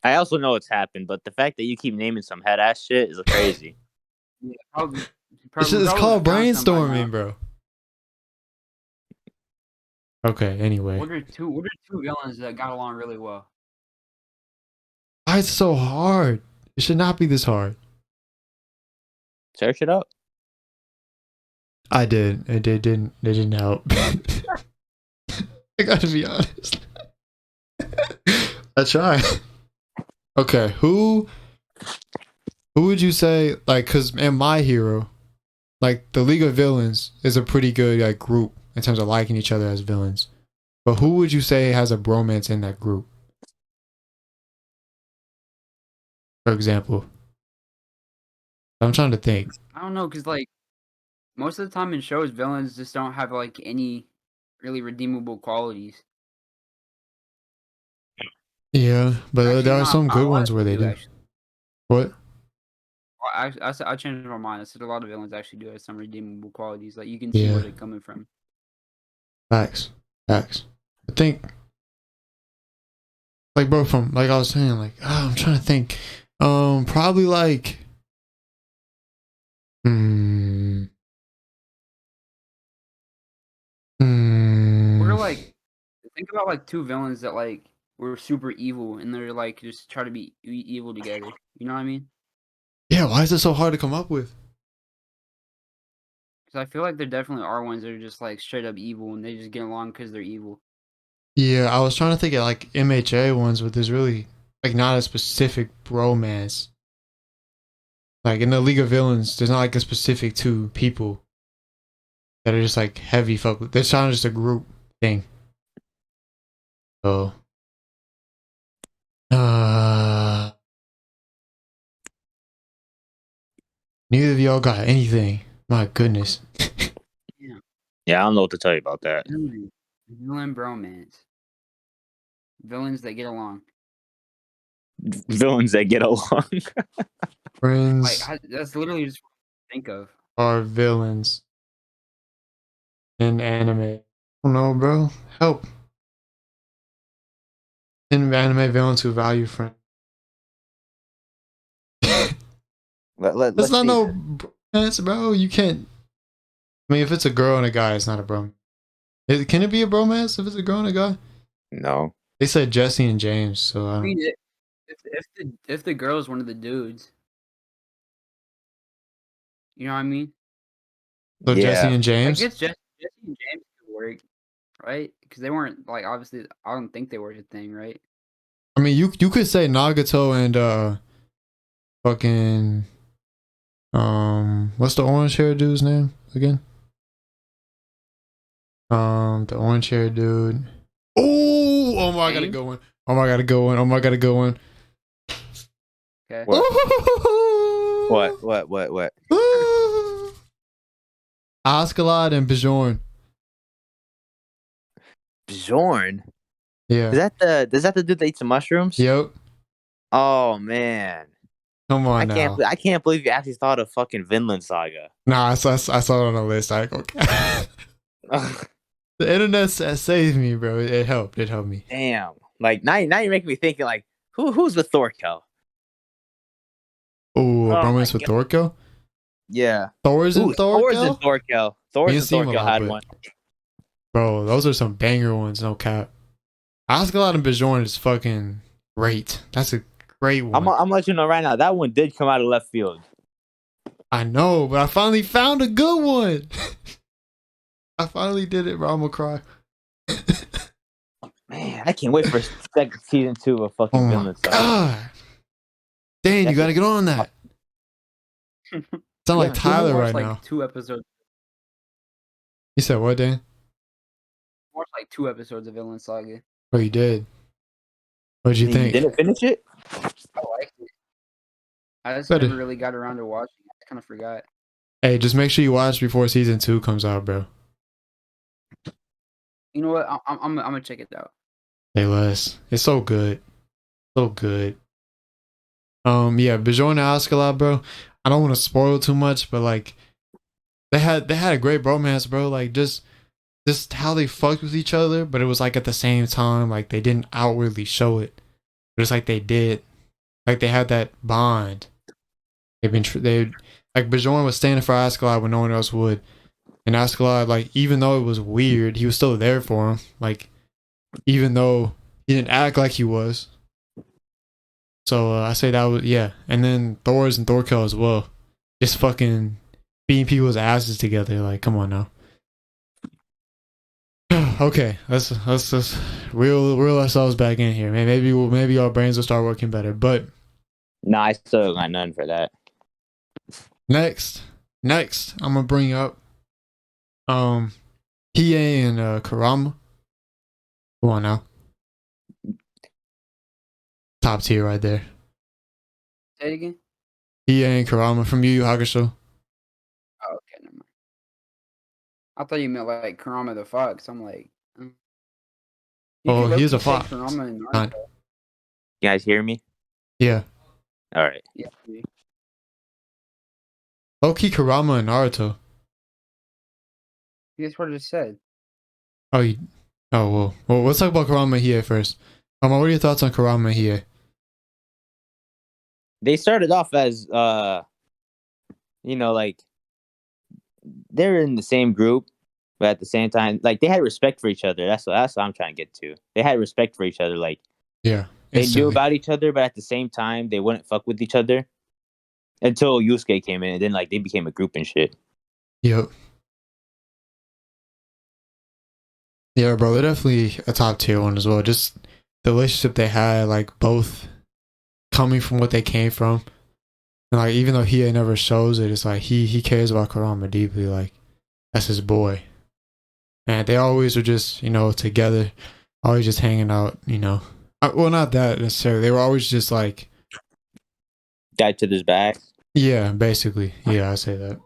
I also know it's happened, but the fact that you keep naming some head ass shit is crazy. Yeah, probably. It's called found some by now. brainstorming, bro. Okay, anyway. What are two villains that got along really well? Why is it so hard? It should not be this hard. Search it up. I did. It didn't help. I gotta be honest. I try. Okay, who would you say, like, cause in My Hero, like the League of Villains is a pretty good like group in terms of liking each other as villains. But who would you say has a bromance in that group? For example. I'm trying to think. I don't know, cause like most of the time in shows, villains just don't have like any really redeemable qualities. Yeah, but Actually, there are no, some a good lot ones of where them they do. actually. What? Well, I changed my mind. I said a lot of villains actually do have some redeemable qualities. Like you can see Yeah. where they're coming from. Facts. I think, like, bro, from like I was saying, like, I'm trying to think. Probably like, We're like, think about like two villains that like were super evil and they're like just try to be evil together. You know what I mean? Yeah, why is it so hard to come up with? Because I feel like there definitely are ones that are just like straight up evil and they just get along because they're evil. Yeah, I was trying to think of like MHA ones, but there's really like not a specific bromance. Like in the League of Villains, there's not like a specific two people that are just like heavy fuck with. They're kind of just a group thing. So, neither of y'all got anything. My goodness. Yeah, I don't know what to tell you about that. Villain bromance. Villains that get along. Villains that get along. Friends Like that's literally just what I think of. are villains in anime. I don't know, bro. Help. In anime, villains who value friends. That's not no bromance, bro. You can't. I mean, if it's a girl and a guy, it's not a bromance. Can it be a bromance if it's a girl and a guy? No. They said Jesse and James, so I I don't. mean, if the girl is one of the dudes, you know what I mean? So Jesse and I James. guess Jesse and James could work, right? Because they weren't like obviously. I don't think they were a thing, right? I mean, you could say Nagato and fucking what's the orange hair dude's name again? The orange hair dude. Oh, Omar got a good one. Omar got a good one. Omar got a good one. Okay. What? Askeladd and Bjorn. Bjorn? Yeah. Is that the dude that eats the mushrooms? Yep. Oh man. Come on now. I can't believe you actually thought of fucking Vinland Saga. Nah, I saw it on the list. Okay. The internet saved me, bro. It helped. It helped me. Damn. Like now you're making me thinking like who's with Thorkel? Oh, a bromance with Thorkel? Yeah. Thor's and Thorkel? Thor's and Thorkel had one. Bro, those are some banger ones, no cap. Askeladd and Bjorn is fucking great. That's a great one. I'm gonna let you know right now, that one did come out of left field. I know, but I finally found a good one. I finally did it, bro. I'm gonna cry. Man, I can't wait for season 2 of fucking Vinland Saga. God. Dane, you gotta get on that. Sound like Tyler right now. 2 episodes. You said what, Dane? Watched like 2 episodes of Vinland Saga. Oh, you did. What'd you think? You didn't finish it? I liked it. I just never really got around to watching it. I kind of forgot. Hey, just make sure you watch before season 2 comes out, bro. You know what? I'm gonna check it out. Hey, Les. It's so good. So good. Yeah, Bjorn and Askeladd, bro. I don't want to spoil too much, but like they had a great bromance, bro. Like just how they fucked with each other, but it was like at the same time, like they didn't outwardly show it. But it's like they did. Like they had that bond. They like Bajoran was standing for Askeladd when no one else would, and Askeladd, like even though it was weird, he was still there for him. Like even though he didn't act like he was. So I say that was and then Thor's and Thorkel as well, just fucking beating people's asses together. Like come on now. Okay, let's reel ourselves back in here, man. Maybe our brains will start working better. But Nah, I still got none for that. next, I'm gonna bring up Hiei and Kurama. Come on now, top tier right there. Say it again. Hiei and Kurama from Yu Yu Hakusho. Oh, okay, never mind. I thought you meant like Kurama the fox. I'm like, You Oh, could he's a low-key say fox. Kurama and Fine. Naruto. You guys hear me? Yeah, All right. Yeah. low-key Kurama and Naruto. That's what I just said. Well, let's talk about Kurama and Hiei first. Omar, what are your thoughts on Kurama and Hiei? They started off as like they're in the same group, but at the same time, like they had respect for each other. That's what I'm trying to get to. They had respect for each other. Like Yeah, they knew instantly. about each other, but at the same time, they wouldn't fuck with each other until Yusuke came in, and then like they became a group and shit. Yep. Yeah, bro, they're definitely a top tier one as well. Just the relationship they had, like both coming from what they came from, and like even though he never shows it, it's like he cares about Kurama deeply. Like that's his boy, and they always were just together, always just hanging out. Well, not that necessarily. They were always just like Guy to his back. yeah, basically. Yeah, I say that.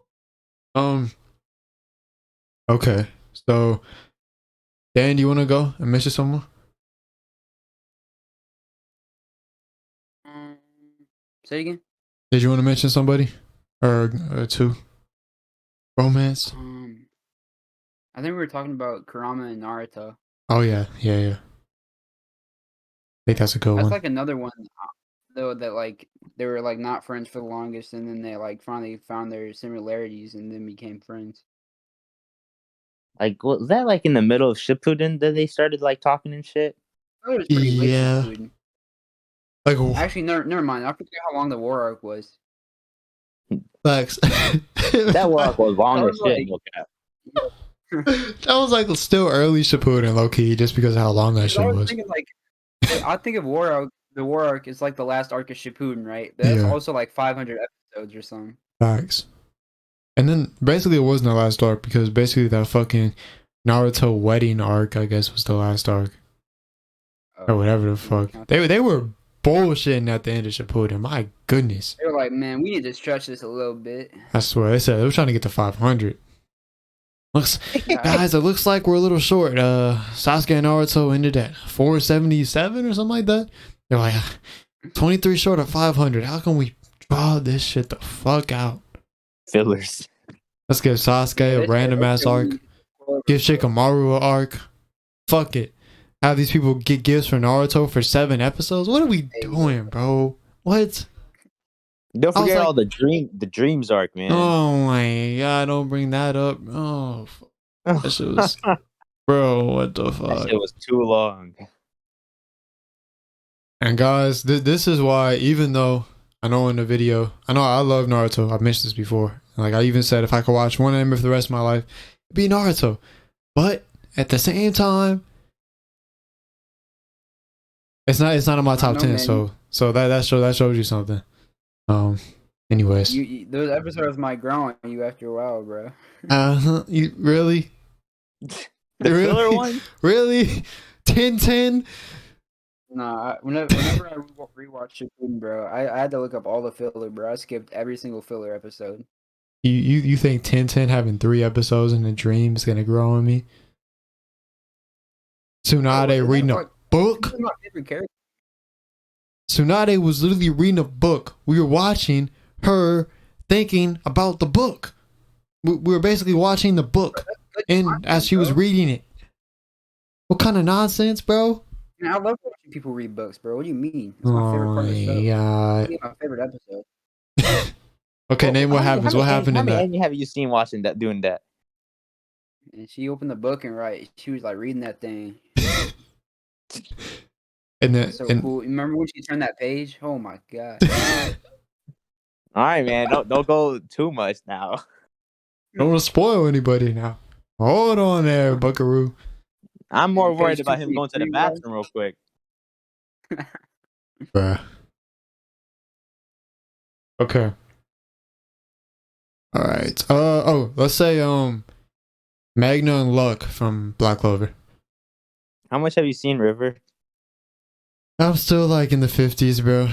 Okay, so Dan, do you want to go and mention someone? Say it again. Did you want to mention somebody or two? Romance? I think we were talking about Kurama and Naruto. Oh yeah. I think that's a good That's one. like another one though that like they were like not friends for the longest, and then they like finally found their similarities and then became friends. Like, was that like in the middle of Shippuden that they started like talking and shit? Oh, it was pretty late. Yeah. Shippuden. Like Actually, never mind. I forget how long the war arc was. facts. That war arc was long That as was shit. like- That was like still early Shippuden, low key, just because of how long that I shit was was. thinking like, I think of war arc. The war arc is like the last arc of Shippuden, right? But that's Yeah. also like 500 episodes or something. Facts. And then basically it wasn't the last arc because basically that fucking Naruto wedding arc, I guess, was the last arc. Or whatever the fuck. They were bullshitting at the end of Shippuden. My goodness. They were like, man, we need to stretch this a little bit. I swear. They said they were trying to get to 500. Guys, it looks like we're a little short. Sasuke and Naruto ended at 477 or something like that. They're like 23 short of 500. How can we draw this shit the fuck out? Fillers. Let's give Sasuke a random ass arc. Give Shikamaru an arc. Fuck it. Have these people get gifts for Naruto for 7 episodes? What are we doing, bro? What? Don't forget all the dreams arc, man. Oh my god, don't bring that up. Oh, that shit was... Bro, what the fuck? That shit was too long. And guys, this is why, even though I know in the video, I know I love Naruto. I've mentioned this before. Like I even said, if I could watch one anime for the rest of my life, it'd be Naruto. But at the same time, it's not in my top 10. Man. So that shows you something. Anyways, those episodes might grow on you after a while, bro. You really? The filler one? Really? 10. Nah, whenever I rewatch Shippuden, bro, I had to look up all the filler, bro. I skipped every single filler episode. You think 10 having 3 episodes in a dream is gonna grow on me? Tsunade reading a book? Tsunade was literally reading a book. We were watching her thinking about the book. We were basically watching the book and as she was reading it. What kind of nonsense, bro? Man, I love watching people read books, bro. What do you mean? It's my favorite Oh part of the show. yeah. It's my favorite episode. Okay, name what happens. What happened how in many that? anime have you seen watching that doing that? And she opened the book and she was like reading that thing. And then It's so and cool. Remember when she turned that page? Oh my god. All right, man. Don't go too much now. don't want to spoil anybody now. Hold on there, Buckaroo. I'm more Page worried about him going to the 233, bro. bathroom real quick. Bruh. Okay. All right. Let's say Magna and Luck from Black Clover. How much have you seen River? I'm still like in the 50s, bro.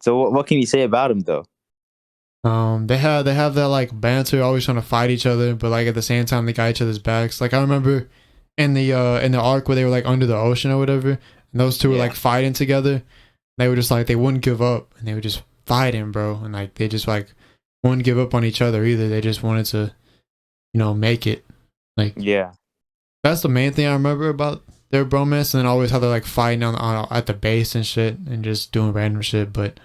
So what can you say about him though? They have that like banter, always trying to fight each other, but like at the same time they got each other's backs. Like I remember in the arc where they were like under the ocean or whatever, and those two were like fighting together. They were just like they wouldn't give up, and they were just fighting, bro, and like they just like wouldn't give up on each other either. They just wanted to, make it. Like that's the main thing I remember about their bromance, and then always how they're like fighting on at the base and shit, and just doing random shit. But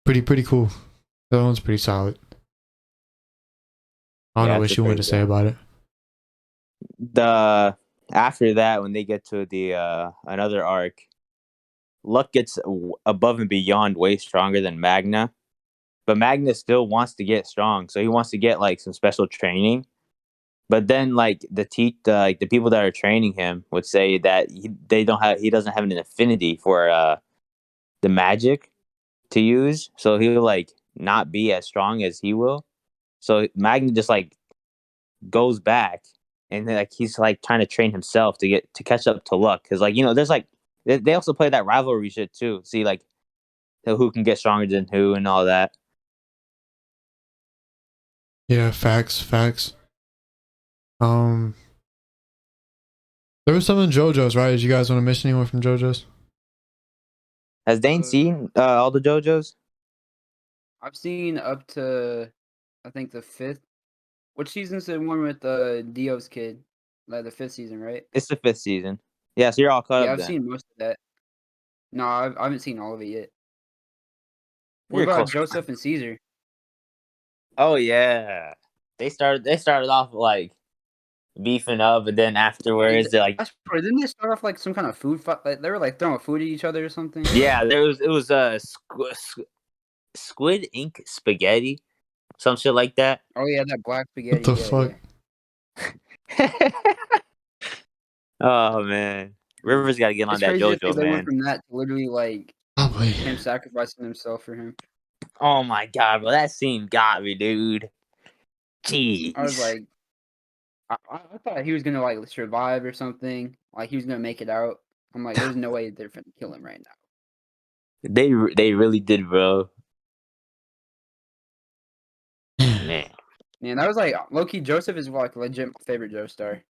pretty cool. That one's pretty solid. I don't know what you wanted to say about it. After that, when they get to the another arc, Luck gets above and beyond way stronger than Magna, but Magna still wants to get strong, so he wants to get like some special training. But then, like the people that are training him would say that he doesn't have an affinity for the magic to use, so he'll like not be as strong as he will. So Magna just like goes back, and then, like he's like trying to train himself to catch up to Luck, because like there's like they also play that rivalry shit too. See like who can get stronger than who and all that. Yeah, facts. There was some in JoJo's, right? Did you guys want to mention anyone from JoJo's? Has Dane seen all the JoJo's? I've seen up to, I think the 5th. What season's the one with Dio's kid? Like the 5th season, right? It's the 5th season. Yeah, so you're all caught up. I've then. seen most of that. No, I haven't seen all of it yet. What You're about close. Joseph and Caesar? Oh yeah, they started off like beefing up, but then afterwards they're like, didn't they start off like some kind of food fight? Like they were like throwing food at each other or something. yeah, it was squid ink spaghetti, some shit like that. Oh yeah, that black spaghetti. What the fuck? Yeah. Oh man, Rivers got to get on that JoJo, they man. went from that to literally like him sacrificing himself for him. Oh my god, bro, that scene got me, dude. Jeez. I was like, I thought he was gonna like survive or something. Like he was gonna make it out. I'm like, there's no way they're gonna kill him right now. They really did, bro. Man, that was like low-key. Joseph is like legit my favorite Joestar.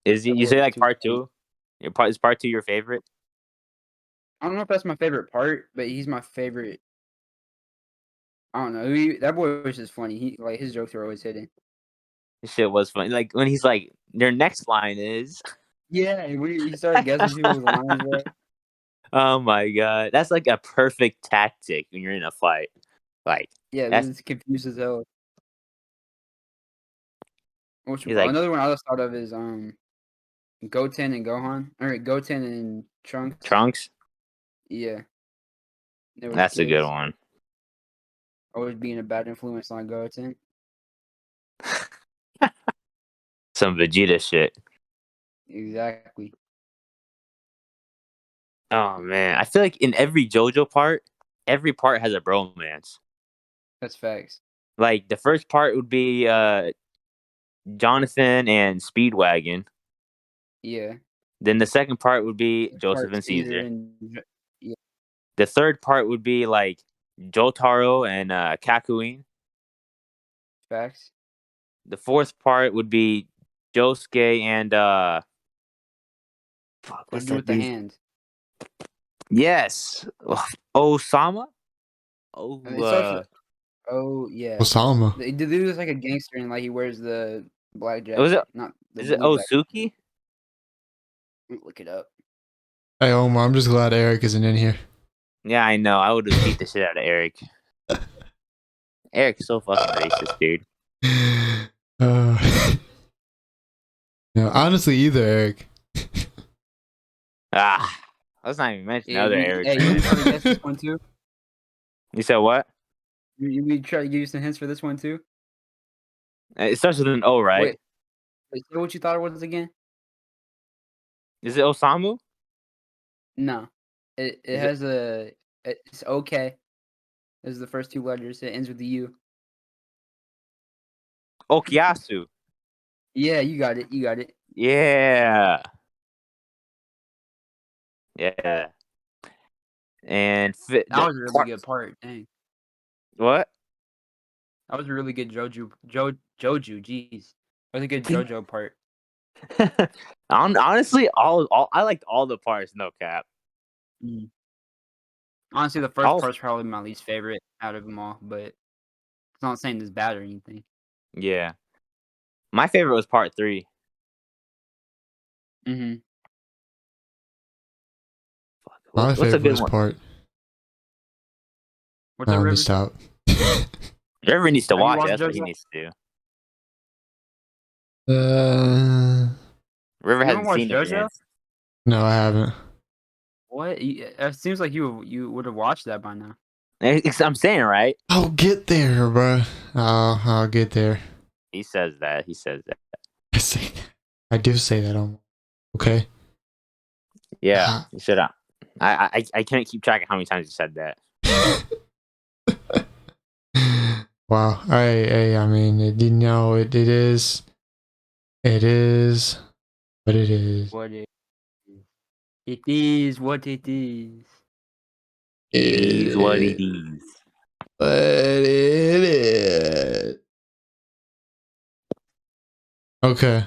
Is he? You say like part 2? Is part 2 your favorite? I don't know if that's my favorite part, but he's my favorite. I don't know. That boy was just funny. He like his jokes are always hitting. This shit was funny. Like when he's like, their next line is. Yeah, he started guessing people's lines, bro. Oh my god, that's like a perfect tactic when you're in a fight. Like, yeah, this is confused as hell. Another one I just thought of is Goten and Gohan. Or Goten and Trunks. Trunks? Yeah. That's a good one. Always being a bad influence on Goten. Some Vegeta shit. Exactly. Oh man, I feel like in every JoJo part, every part has a bromance. That's facts. Like the first part would be Jonathan and Speedwagon. Yeah. Then the second part would be Joseph and Caesar. Yeah. The third part would be like Jotaro and Kakuin. Facts. The fourth part would be Josuke and what's that with the hand? Yes. Osama? Oh yeah. Osama. The dude is like a gangster and like he wears the black jacket. Was it? Not the Is it blue Osuki? Look it up. Hey Omar, I'm just glad Eric isn't in here. Yeah, I know. I would have beat the shit out of Eric. Eric's so fucking racist, dude. No, honestly, either Eric. Let's not even mention Yeah, other Erics. hey, you want to try to guess this one too? You said what? You try to give you some hints for this one too? It starts with an O, right? Wait, say what you thought it was again? Is it Osamu? No. It Is has a. It's okay. This is the first two letters. It ends with the U. Okiyasu. Yeah, you got it. You got it. Yeah. Yeah. And That was a really good part. Dang. What? That was a really good Joju. Jeez. That was a good JoJo part. Honestly, all I liked all the parts. No cap. Honestly, the first part's probably my least favorite out of them all, but it's not saying it's bad or anything. Yeah. My favorite was part 3. Mm-hmm. My favorite was part. What's up, River? Missed out. River needs to watch it. That's JoJo? what he needs to do. River You hasn't seen it JoJo? yet. No, I haven't. What? It seems like you would have watched that by now. I'm saying, right? I'll get there, bro. I'll get there. He says that. I say that. I do say that. Okay. Yeah, you should. I can't keep track of how many times you said that. Wow. I mean, it is. It is what it is. It is what it is. It is what it is. But it is. Okay.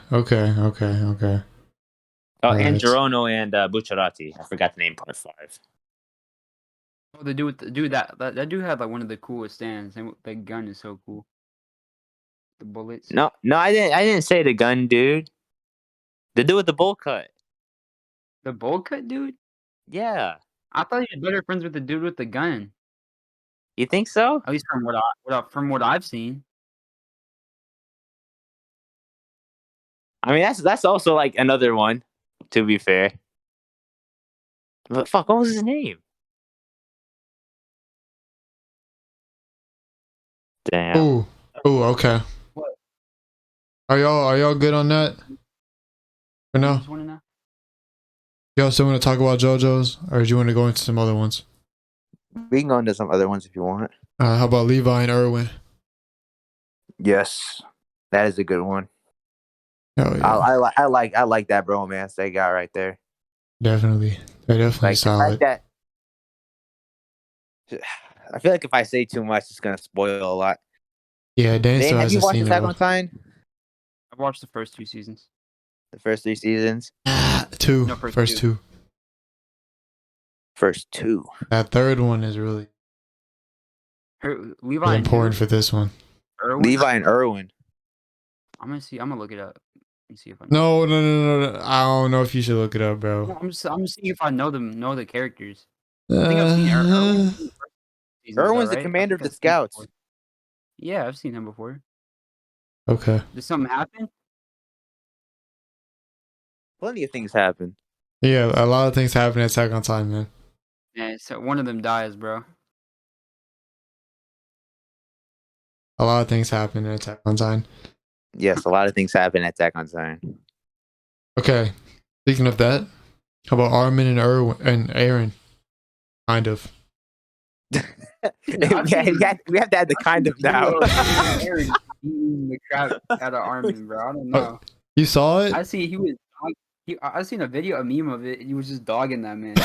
Oh, and Gerono and Bucciarati. I forgot the name. Part 5. Oh, the dude that dude had like one of the coolest stands, and the gun is so cool. The bullets. No, I didn't say the gun, dude. The dude with the bowl cut. The bowl cut dude? Yeah. I thought he was better friends with the dude with the gun. You think so? At least from what I've seen. I mean, that's also like another one. To be fair. But fuck, what was his name? Damn. Ooh, okay. What? Are y'all good on that? For now? Y'all still want to talk about JoJo's, or do you want to go into some other ones? We can go into some other ones if you want. How about Levi and Irwin? Yes, that is a good one. Oh, yeah. I like that bromance they got right there. Definitely, they're definitely like, solid. That, I feel like if I say too much, it's gonna spoil a lot. Yeah, Dane still have you hasn't watched seen Attack it. on Titan? I've watched the first 2 seasons. The first 3 seasons? Two. No, first two. First 2. That third one is really Levi important for this one. Erwin? Levi and Erwin. I'm gonna look it up. Let me see if I know. No. I don't know if you should look it up, bro. No, I'm just seeing if I know the characters. I think I've seen Erwin. Erwin's the commander of the scouts. Yeah, I've seen him before. Okay. Did something happen? Plenty of things happen. Yeah, a lot of things happen in Attack on Titan, man. Yeah, so one of them dies, bro. A lot of things happen in Attack on Titan. Yes, a lot of things happen in Attack on Titan. Okay. Speaking of that, how about Armin and Erwin and Aaron? Kind of. we have to add the kind of now. Aaron beating the crap out of Armin, bro. I don't know. You saw it? I see he was. I seen a meme of it. He was just dogging that man.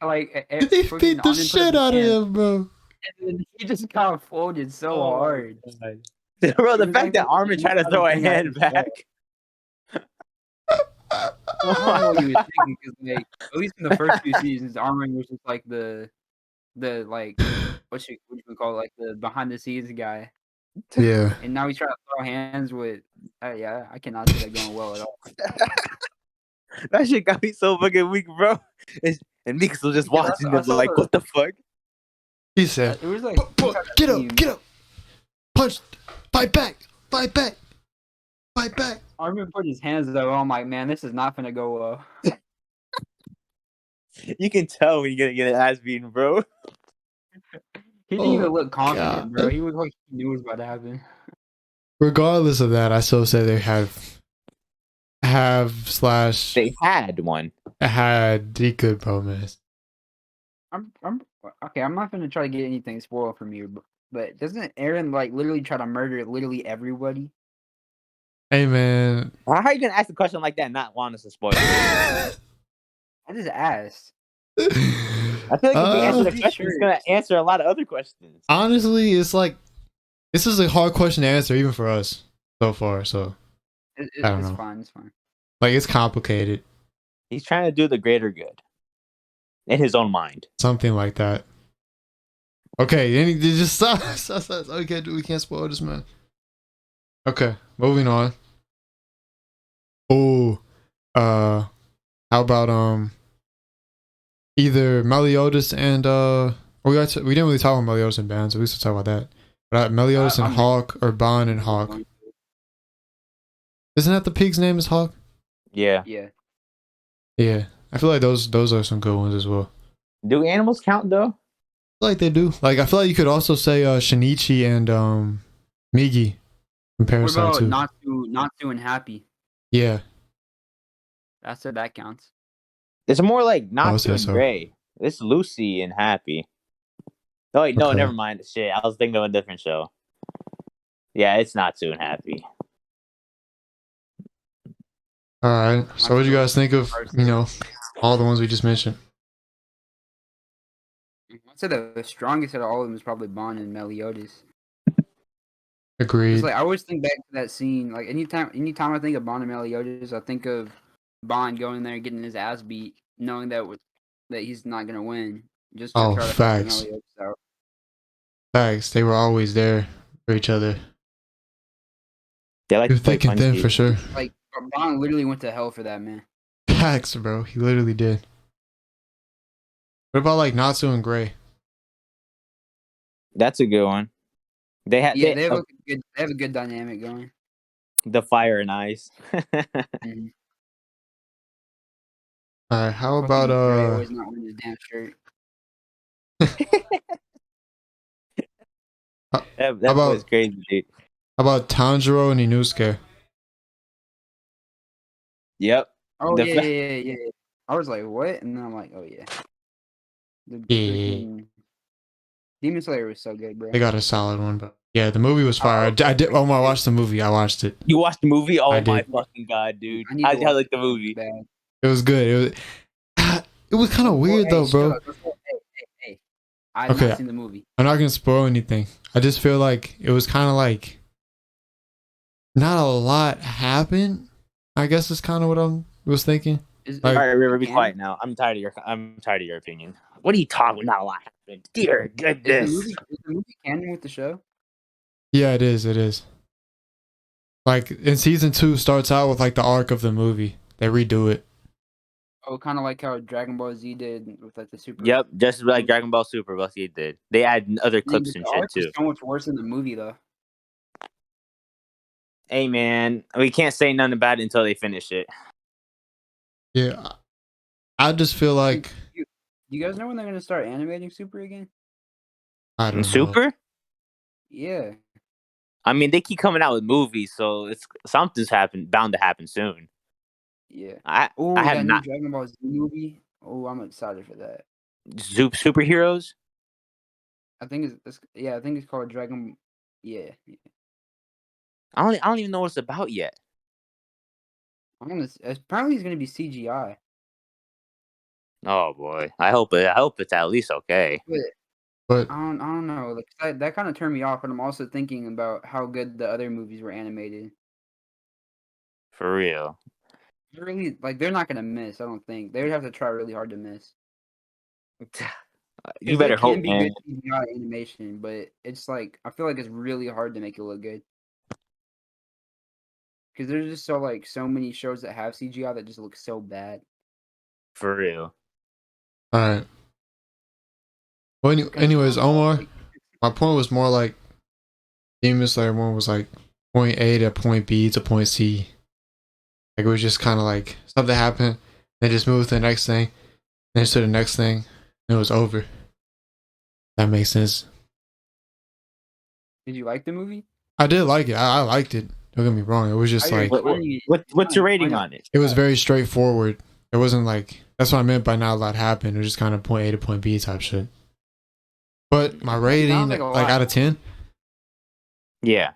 Like he beat the shit out of him, bro. And he just got folded so hard. Bro, the fact that Armin tried to throw a hand back. I don't know what he was thinking, because like at least in the first 2 seasons, Armin was just like the like what you call it, like the behind the scenes guy. Yeah. And now he's trying to throw hands with. Yeah, I cannot see that going well at all. That shit got me so fucking weak, bro. And Mix was just Because watching I them saw like, what the fuck? He said, it was like Get up, punch, fight back, fight back, fight back." Armin put his hands though. I'm like, man, this is not gonna go well. You can tell when you're gonna get an ass beaten, bro. He didn't even Oh, look confident, God. bro. He was like he knew it was about to happen. Regardless of that, I still say they have slash They had one. had the good bromance. I'm okay. I'm not gonna try to get anything spoiled from you, but doesn't Aaron like literally try to murder literally everybody? Hey, man. How are you gonna ask a question like that and not want us to spoil it? I just asked. I feel like if we answer the pretty question, sure. it's gonna answer a lot of other questions. Honestly, it's like this is a hard question to answer even for us so far. So I don't know. Fine. It's fine. Like, it's complicated, He's trying to do the greater good in his own mind. something like that. Okay, just stop. We can't spoil this, man. Okay, moving on. Oh, how about either Meliodas and we didn't really talk about Meliodas and Ban, so we should talk about that. But Meliodas and Hawk, or Ban and Hawk. Isn't that the pig's name is Hawk? Yeah. Yeah. I feel like those are some good ones as well. Do animals count though? I feel like they do. Like, I feel like you could also say Shinichi and Migi from What Parasite about too. Natsu and Happy? Yeah. That's it. That counts. It's more like I would Natsu say and so. Gray. It's Lucy and Happy. Oh wait, no, Okay. never mind. Shit, I was thinking of a different show. Yeah, it's Natsu and Happy. All right. So, what do you guys think of all the ones we just mentioned? I'd say the strongest out of all of them is probably Bon and Meliodas. Agreed. It's like I always think back to that scene. Like anytime I think of Bon and Meliodas, I think of Bon going there getting his ass beat, knowing that he's not gonna win, just to try to help Facts. Meliodas out. Facts. They were always there for each other. They like Through to play thick and thin, punchy. for sure. Like Bon literally went to hell for that man. Facts, bro. He literally did. What about like Natsu and Gray? That's a good one. They have They have a good dynamic going. the fire and ice. Mm-hmm. All right. How Fucking about Gray always not wearing his damn shirt. that was crazy, dude. How about Tanjiro and Inosuke? Yep. Oh The yeah. I was like, what? And then I'm like, oh yeah. The Yeah. freaking Demon Slayer was so good, bro. They got a solid one, but yeah, the movie was fire. I did. Oh, I watched the movie. I watched it. You watched the movie? Oh I my did. fucking god, dude! I need How to did you watch like the movie? bad. It was good. It was kind of weird though, bro. Hey. I've Okay. not seen the movie. I'm not gonna spoil anything. I just feel like it was kind of like not a lot happened. I guess is kind of what I was thinking. All right, River, be quiet now. I'm tired of your opinion. What are you talking about? Not a lot happened. Dear goodness. Is the movie canon with the show? Yeah, it is. It is. Like in season 2 starts out with like the arc of the movie. They redo it. Oh, kind of like how Dragon Ball Z did with like the Super. Yep, just like Dragon Ball Super Buffy did. They add other clips and the shit arc is too. so much worse than the movie though. Hey man, we can't say nothing about it until they finish it. Yeah, I just feel like You guys know when they're gonna start animating Super again? I don't know. Super? Yeah. I mean, they keep coming out with movies, so it's something's bound to happen soon. Yeah. I that have not new Dragon Ball Z movie. Oh, I'm excited for that. superheroes. I think it's called Dragon. Yeah. I don't even know what it's about yet. Apparently it's gonna be CGI. Oh boy, I hope it's at least okay. But I don't know. Like that kind of turned me off, but I'm also thinking about how good the other movies were animated. For real. Really, like they're not gonna miss. I don't think they would have to try really hard to miss. You better It can hope, be man. good CGI animation, but it's like I feel like it's really hard to make it look good. Because there's just so many shows that have CGI that just look so bad. For real. All right. Well, anyways, Omar, my point was more like Demon Slayer one was like point A to point B to point C. Like it was just kind of like something happened, then just moved to the next thing, then to the next thing, and it was over. That makes sense. Did you like the movie? I did like it. I liked it. Don't get me wrong. It was just like What's your rating on it? it was very straightforward. It wasn't like that's what I meant by not a lot happened. It was just kind of point A to point B type shit. But my rating, like like out of 10, Yeah.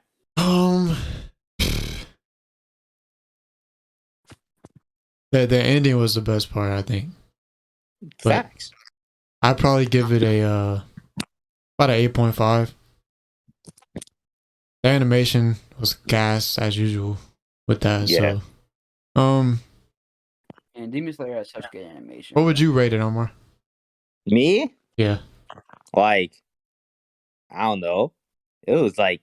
the ending was the best part, I think. But Facts. I'd probably give it a about an 8.5. The animation was gas as usual with that. Yeah. So, and Demon Slayer has such good animation. what would you rate it, Omar? Me? Yeah. Like, I don't know. It was like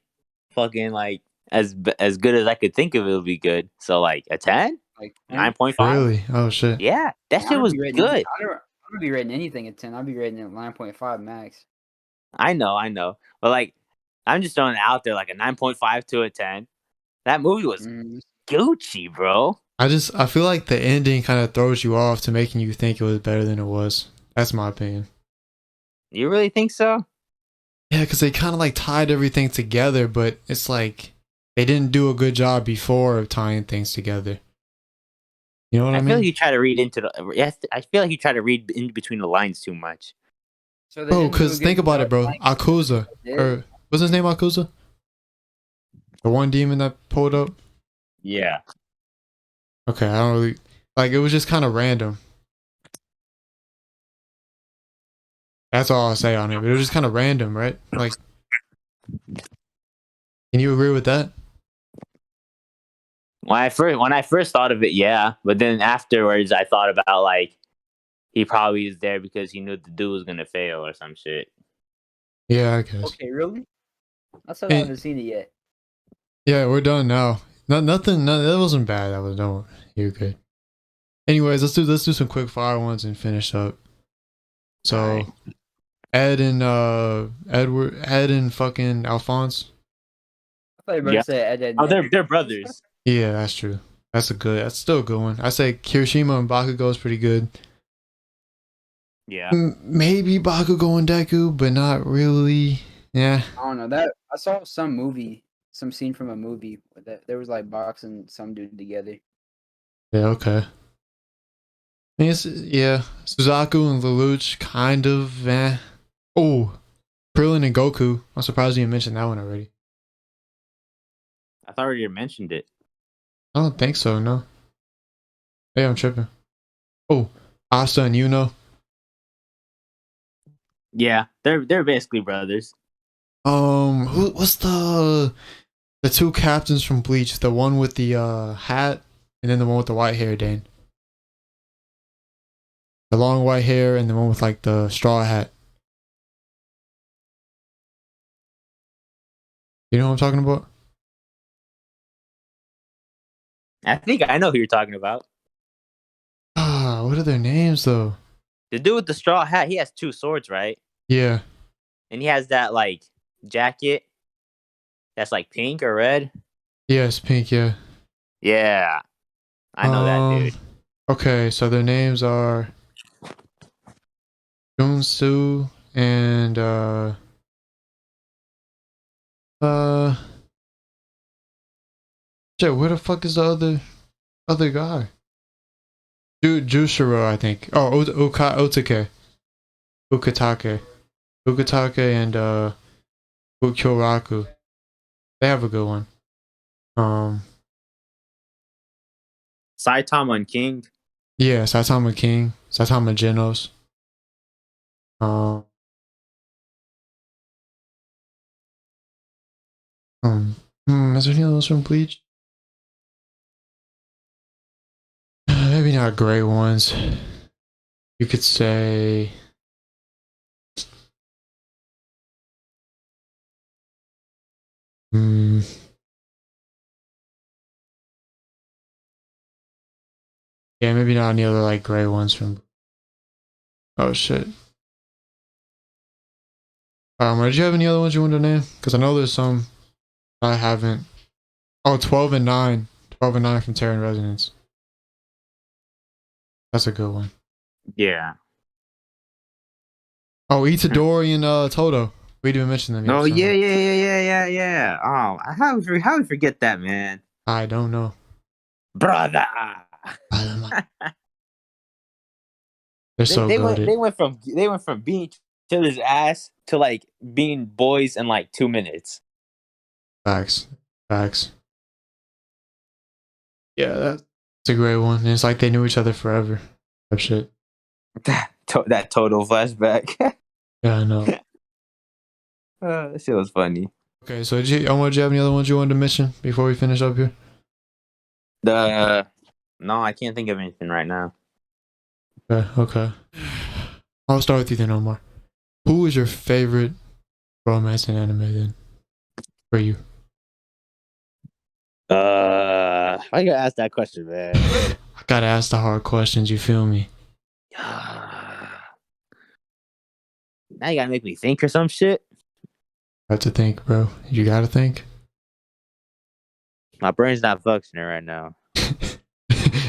fucking like as good as I could think of it would be good. So like a 10? Like 9.5? Really? Oh shit. Yeah. That shit was good. I don't be rating anything at 10. I'd be rating it 9.5 max. I know. But like I'm just throwing it out there like a 9.5 to a 10. That movie was Gucci, bro. I feel like the ending kind of throws you off to making you think it was better than it was. That's my opinion. You really think so? Yeah, because they kind of like tied everything together, but it's like they didn't do a good job before of tying things together. You know what I mean? I feel like you try to read into the. Yes, I feel like you try to read in between the lines too much. So bro, because think about it, bro. Akuza, or what's his name? Akuza, the one demon that pulled up. Yeah. Okay, I don't really like. It was just kind of random. That's all I'll say on it. But it was just kind of random, right? Like, can you agree with that? When I first thought of it, yeah, but then afterwards, I thought about like he probably is there because he knew the dude was gonna fail or some shit. Yeah, I guess. Okay, really? I still haven't seen it yet. Yeah, we're done now. Nothing. No, that wasn't bad. That was no. You're good. Anyways, let's do some quick fire ones and finish up. So, Right. Ed and fucking Alphonse. I thought you were about to say Ed. Oh, they're brothers. Yeah, that's true. That's still a good one. I say Kirishima and Bakugo is pretty good. Yeah. Maybe Bakugo and Deku, but not really. Yeah. I don't know that. I saw some scene from a movie that there was like boxing some dude together. Yeah. Okay. I guess, yeah, Suzaku and Lelouch, kind of. Oh, Krillin and Goku. I'm surprised you mentioned that one already. I thought you mentioned it. I don't think so. No. Hey, I'm tripping. Oh, Asta and Yuno. Yeah, they're basically brothers. What's the two captains from Bleach? The one with the hat, and then the one with the white hair, Dane. The long white hair and the one with like the straw hat. You know what I'm talking about? I think I know who you're talking about. Ah, what are their names though? The dude with the straw hat, he has two swords, right? Yeah. And he has that like jacket that's like pink or red. Yes, pink. Yeah. Yeah, I know that dude. Okay, so their names are Junsu and shit, where the fuck is the other guy? Jushiro, I think. Oh, Otake. Ukitake and Ukyoraku. They have a good one. Saitama and King. Yeah, Saitama King, Saitama Genos. Is there any of those from Bleach? Maybe not great ones. You could say Hmm. Yeah, maybe not any other like gray ones from. Oh shit. Did you have any other ones you want to name? Because I know there's some I haven't. Oh, 12 and 9. 12 and 9 from Terran Resonance. That's a good one. Yeah. Oh, Itadori and Toto. We didn't mention them yet. Oh somehow. yeah. Oh, how we forget that, man, I don't know. brother. I don't know. They're They, so they went goated. they went from being each other's ass to like being boys in like 2 minutes. Facts. Facts. Yeah, that's a great one. And it's like they knew each other forever. That shit. That total flashback. Yeah, I know. That shit was funny. Okay, so did you have any other ones you wanted to mention before we finish up here? No, I can't think of anything right now. Okay. I'll start with you then, Omar. Who is your favorite romance in anime then? For you? I gotta ask that question, man. I gotta ask the hard questions, you feel me? Now you gotta make me think or some shit. I have to think, bro. You gotta think. My brain's not functioning right now.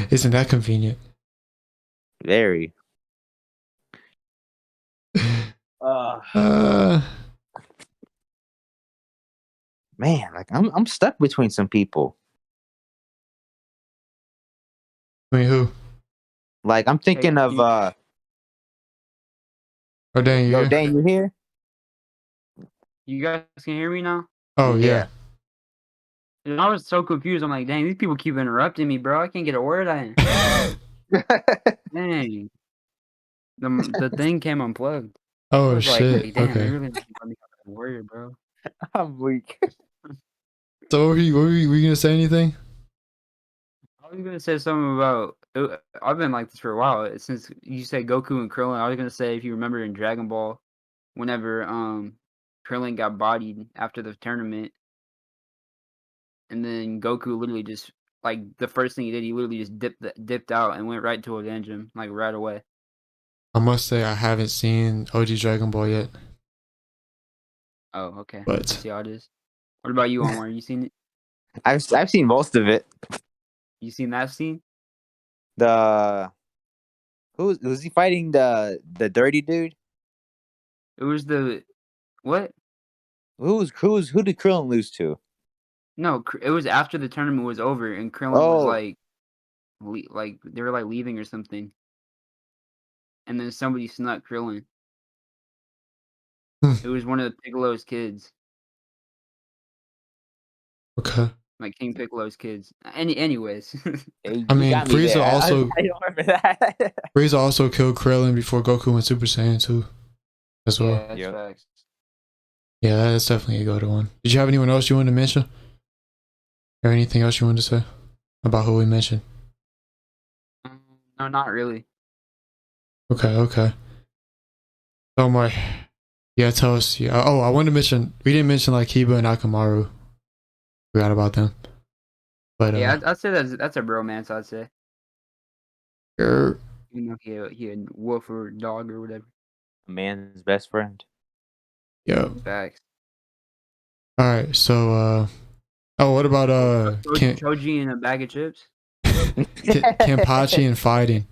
Isn't that convenient? Very. Uh, Man, like I'm stuck between some people. I mean, who? Like I'm thinking of Oh, dang, you yo, here? Dane, you here? You guys can hear me now? Oh, yeah. And I was so confused. I'm like, dang, these people keep interrupting me, bro. I can't get a word in. Dang. The thing came unplugged. I Oh, was shit. like, damn, they Okay. really let me get a word, bro. I'm weak. So, were you gonna say anything? I was gonna say something about. I've been like this for a while since you said Goku and Krillin. I was gonna say if you remember in Dragon Ball, whenever Krillin got bodied after the tournament, and then Goku literally just like the first thing he did, he literally just dipped out and went right to avenge him like right away. I must say, I haven't seen OG Dragon Ball yet. Oh, okay. I But see how it is. What about you, Omar? You seen it? I've seen most of it. You seen that scene? The who's he fighting the dirty dude? It was the what? Who did Krillin lose to? No, it was after the tournament was over and Krillin was Oh, like, like they were like leaving or something, and then somebody snuck Krillin. Hmm. It was one of the Piccolo's kids, okay. like King Piccolo's kids. Anyways, you I mean, got me Frieza there. also I don't remember that. Frieza also killed Krillin before Goku went Super Saiyan 2 as well. yeah, that's Yep. facts. Yeah, that's definitely a go-to one. Did you have anyone else you wanted to mention? Or anything else you wanted to say about who we mentioned? No, not really. Okay. Oh my. Yeah, tell us. Yeah. Oh, I wanted to mention, we didn't mention like Kiba and Akamaru. Forgot about them. But Yeah, I'd say that's a bromance. I'd say, er, even though he had wolf or dog or whatever. A man's best friend. yeah. Facts. All right. So oh, what about Choji and a bag of chips. Kenpachi and fighting?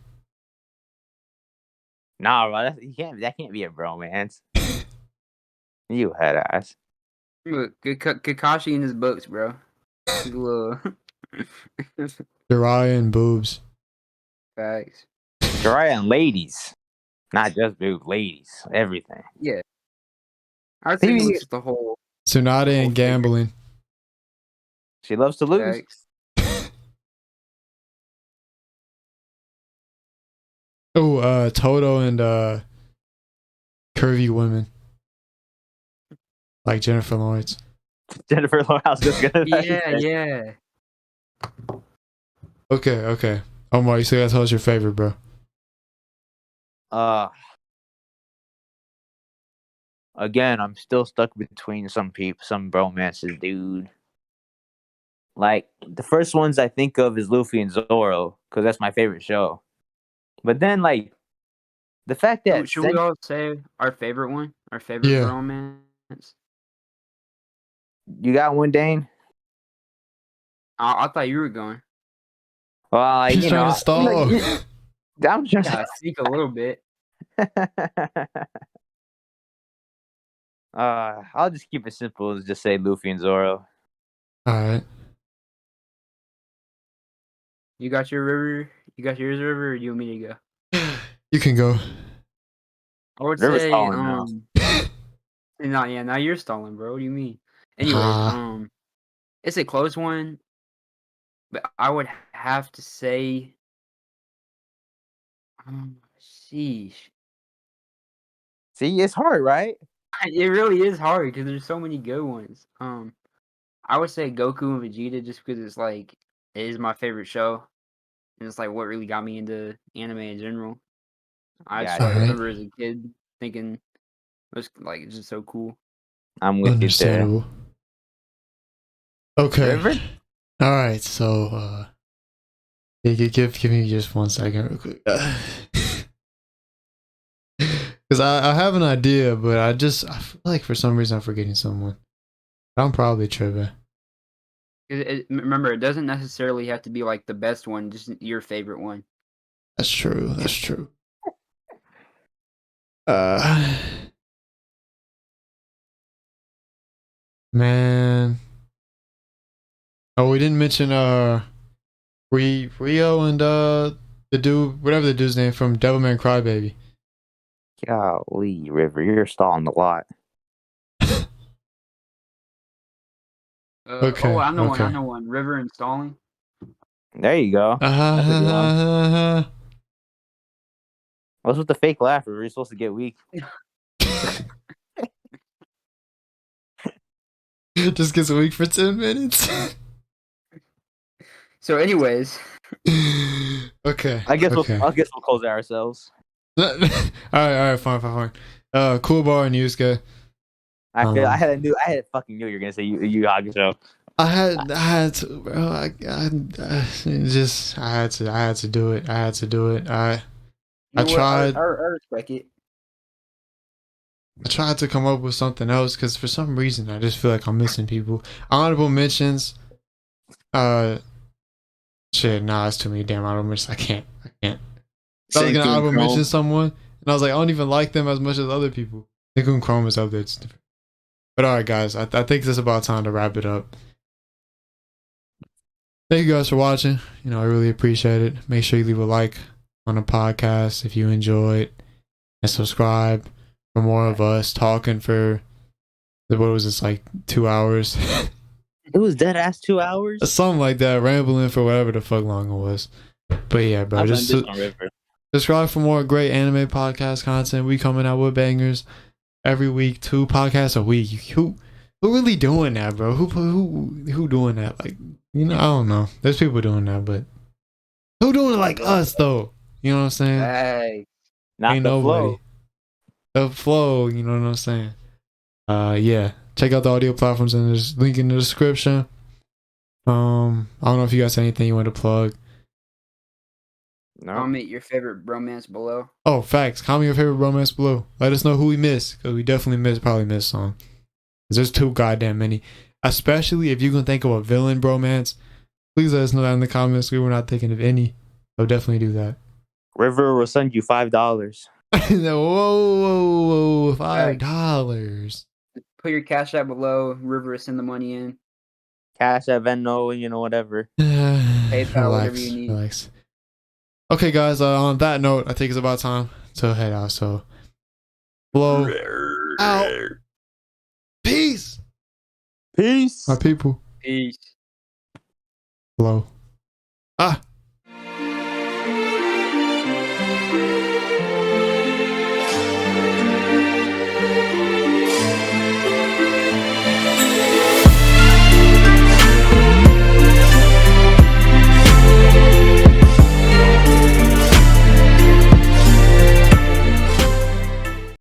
Nah, bro, that can't be a bromance. You head ass. Look, Kakashi in his books, bro. He's a little Jiraiya and boobs. facts. Jiraiya and ladies. Not just dude, ladies. Everything. Yeah, I'd say Maybe it's the whole Tsunade and gambling. she loves to lose. facts. Oh, Toto and curvy women like Jennifer Lawrence. Jennifer Lawrence just gonna Yeah. Okay. Omar, you say that's what's your favorite, bro? again, I'm still stuck between some bromances, dude. Like the first ones I think of is Luffy and Zoro because that's my favorite show. But then like the fact that Should we all say our favorite one? Our favorite Yeah. bromance? You got one, Dane? I thought you were going. Well, He's trying to stall. I'm just Yeah, speak a little bit. I'll just keep it simple. Just say Luffy and Zoro. All right. You got your river? You got yours, River, or do you want me to go? You can go. I would River's say, stalling now. now you're stalling, bro. What do you mean? Anyways, it's a close one, but I would have to say, sheesh. See, it's hard, right? It really is hard because there's so many good ones. I would say Goku and Vegeta just because it's like it is my favorite show, and it's like what really got me into anime in general. I just Gotcha. like Alright. remember as a kid thinking it was like it's just so cool. I'm with you there. Understandable. Okay. River? All right. So, give me just 1 second, real quick. Because I have an idea, but I feel like for some reason I'm forgetting someone. I'm probably tripping. Remember, it doesn't necessarily have to be like the best one, just your favorite one. That's true. That's true. Man. Oh, we didn't mention Rio and the dude, whatever the dude's name from Devilman Crybaby. Golly, River, you're stalling a lot. Okay. Oh, I know Okay. one. I know one. River installing. There you go. That's a good one. Uh, What's with the fake laugh, River? You're supposed to get weak. just gets weak for 10 minutes. So, anyways, Okay. I guess okay. we'll close it ourselves. All right, fine. Cool Bar and Yusuke. I fucking knew you were gonna say you Hakusho. I had to, bro. I had to do it. I tried. I respect it. I tried to come up with something else because for some reason I just feel like I'm missing people. Honorable mentions. Shit, nah, it's too many damn honorable mentions. I can't. I was gonna honorable mention someone, and I was like, I don't even like them as much as other people. Senku and Chrome is up there. It's different. But alright, guys, I think it's about time to wrap it up. Thank you guys for watching. I really appreciate it. Make sure you leave a like on the podcast if you enjoyed, and subscribe for more of us talking for what was this, like 2 hours? It was dead ass 2 hours. Something like that, rambling for whatever the fuck long it was. But yeah, bro, just subscribe for more great anime podcast content. We coming out with bangers every week, 2 podcasts a week. Who really doing that, bro? Who doing that? Like, I don't know. There's people doing that, but who doing it like us though? You know what I'm saying? Hey, not Ain't the nobody. flow. The flow, you know what I'm saying? Yeah. Check out the audio platforms in this link in the description. I don't know if you guys have anything you want to plug. No. comment your favorite bromance below. Oh, facts. Comment your favorite romance below. Let us know who we missed, because we definitely probably missed some. Because there's too goddamn many. Especially if you can think of a villain bromance, please let us know that in the comments. We were not thinking of any. So definitely do that. River will send you $5. Whoa, $5. Put your cash app below. River, send the money in. Cash at Venmo, whatever. PayPal, whatever you need. Relax. Okay, guys. On that note, I think it's about time to head out. So, blow out. Peace. Peace. My people. Peace. Blow. Ah.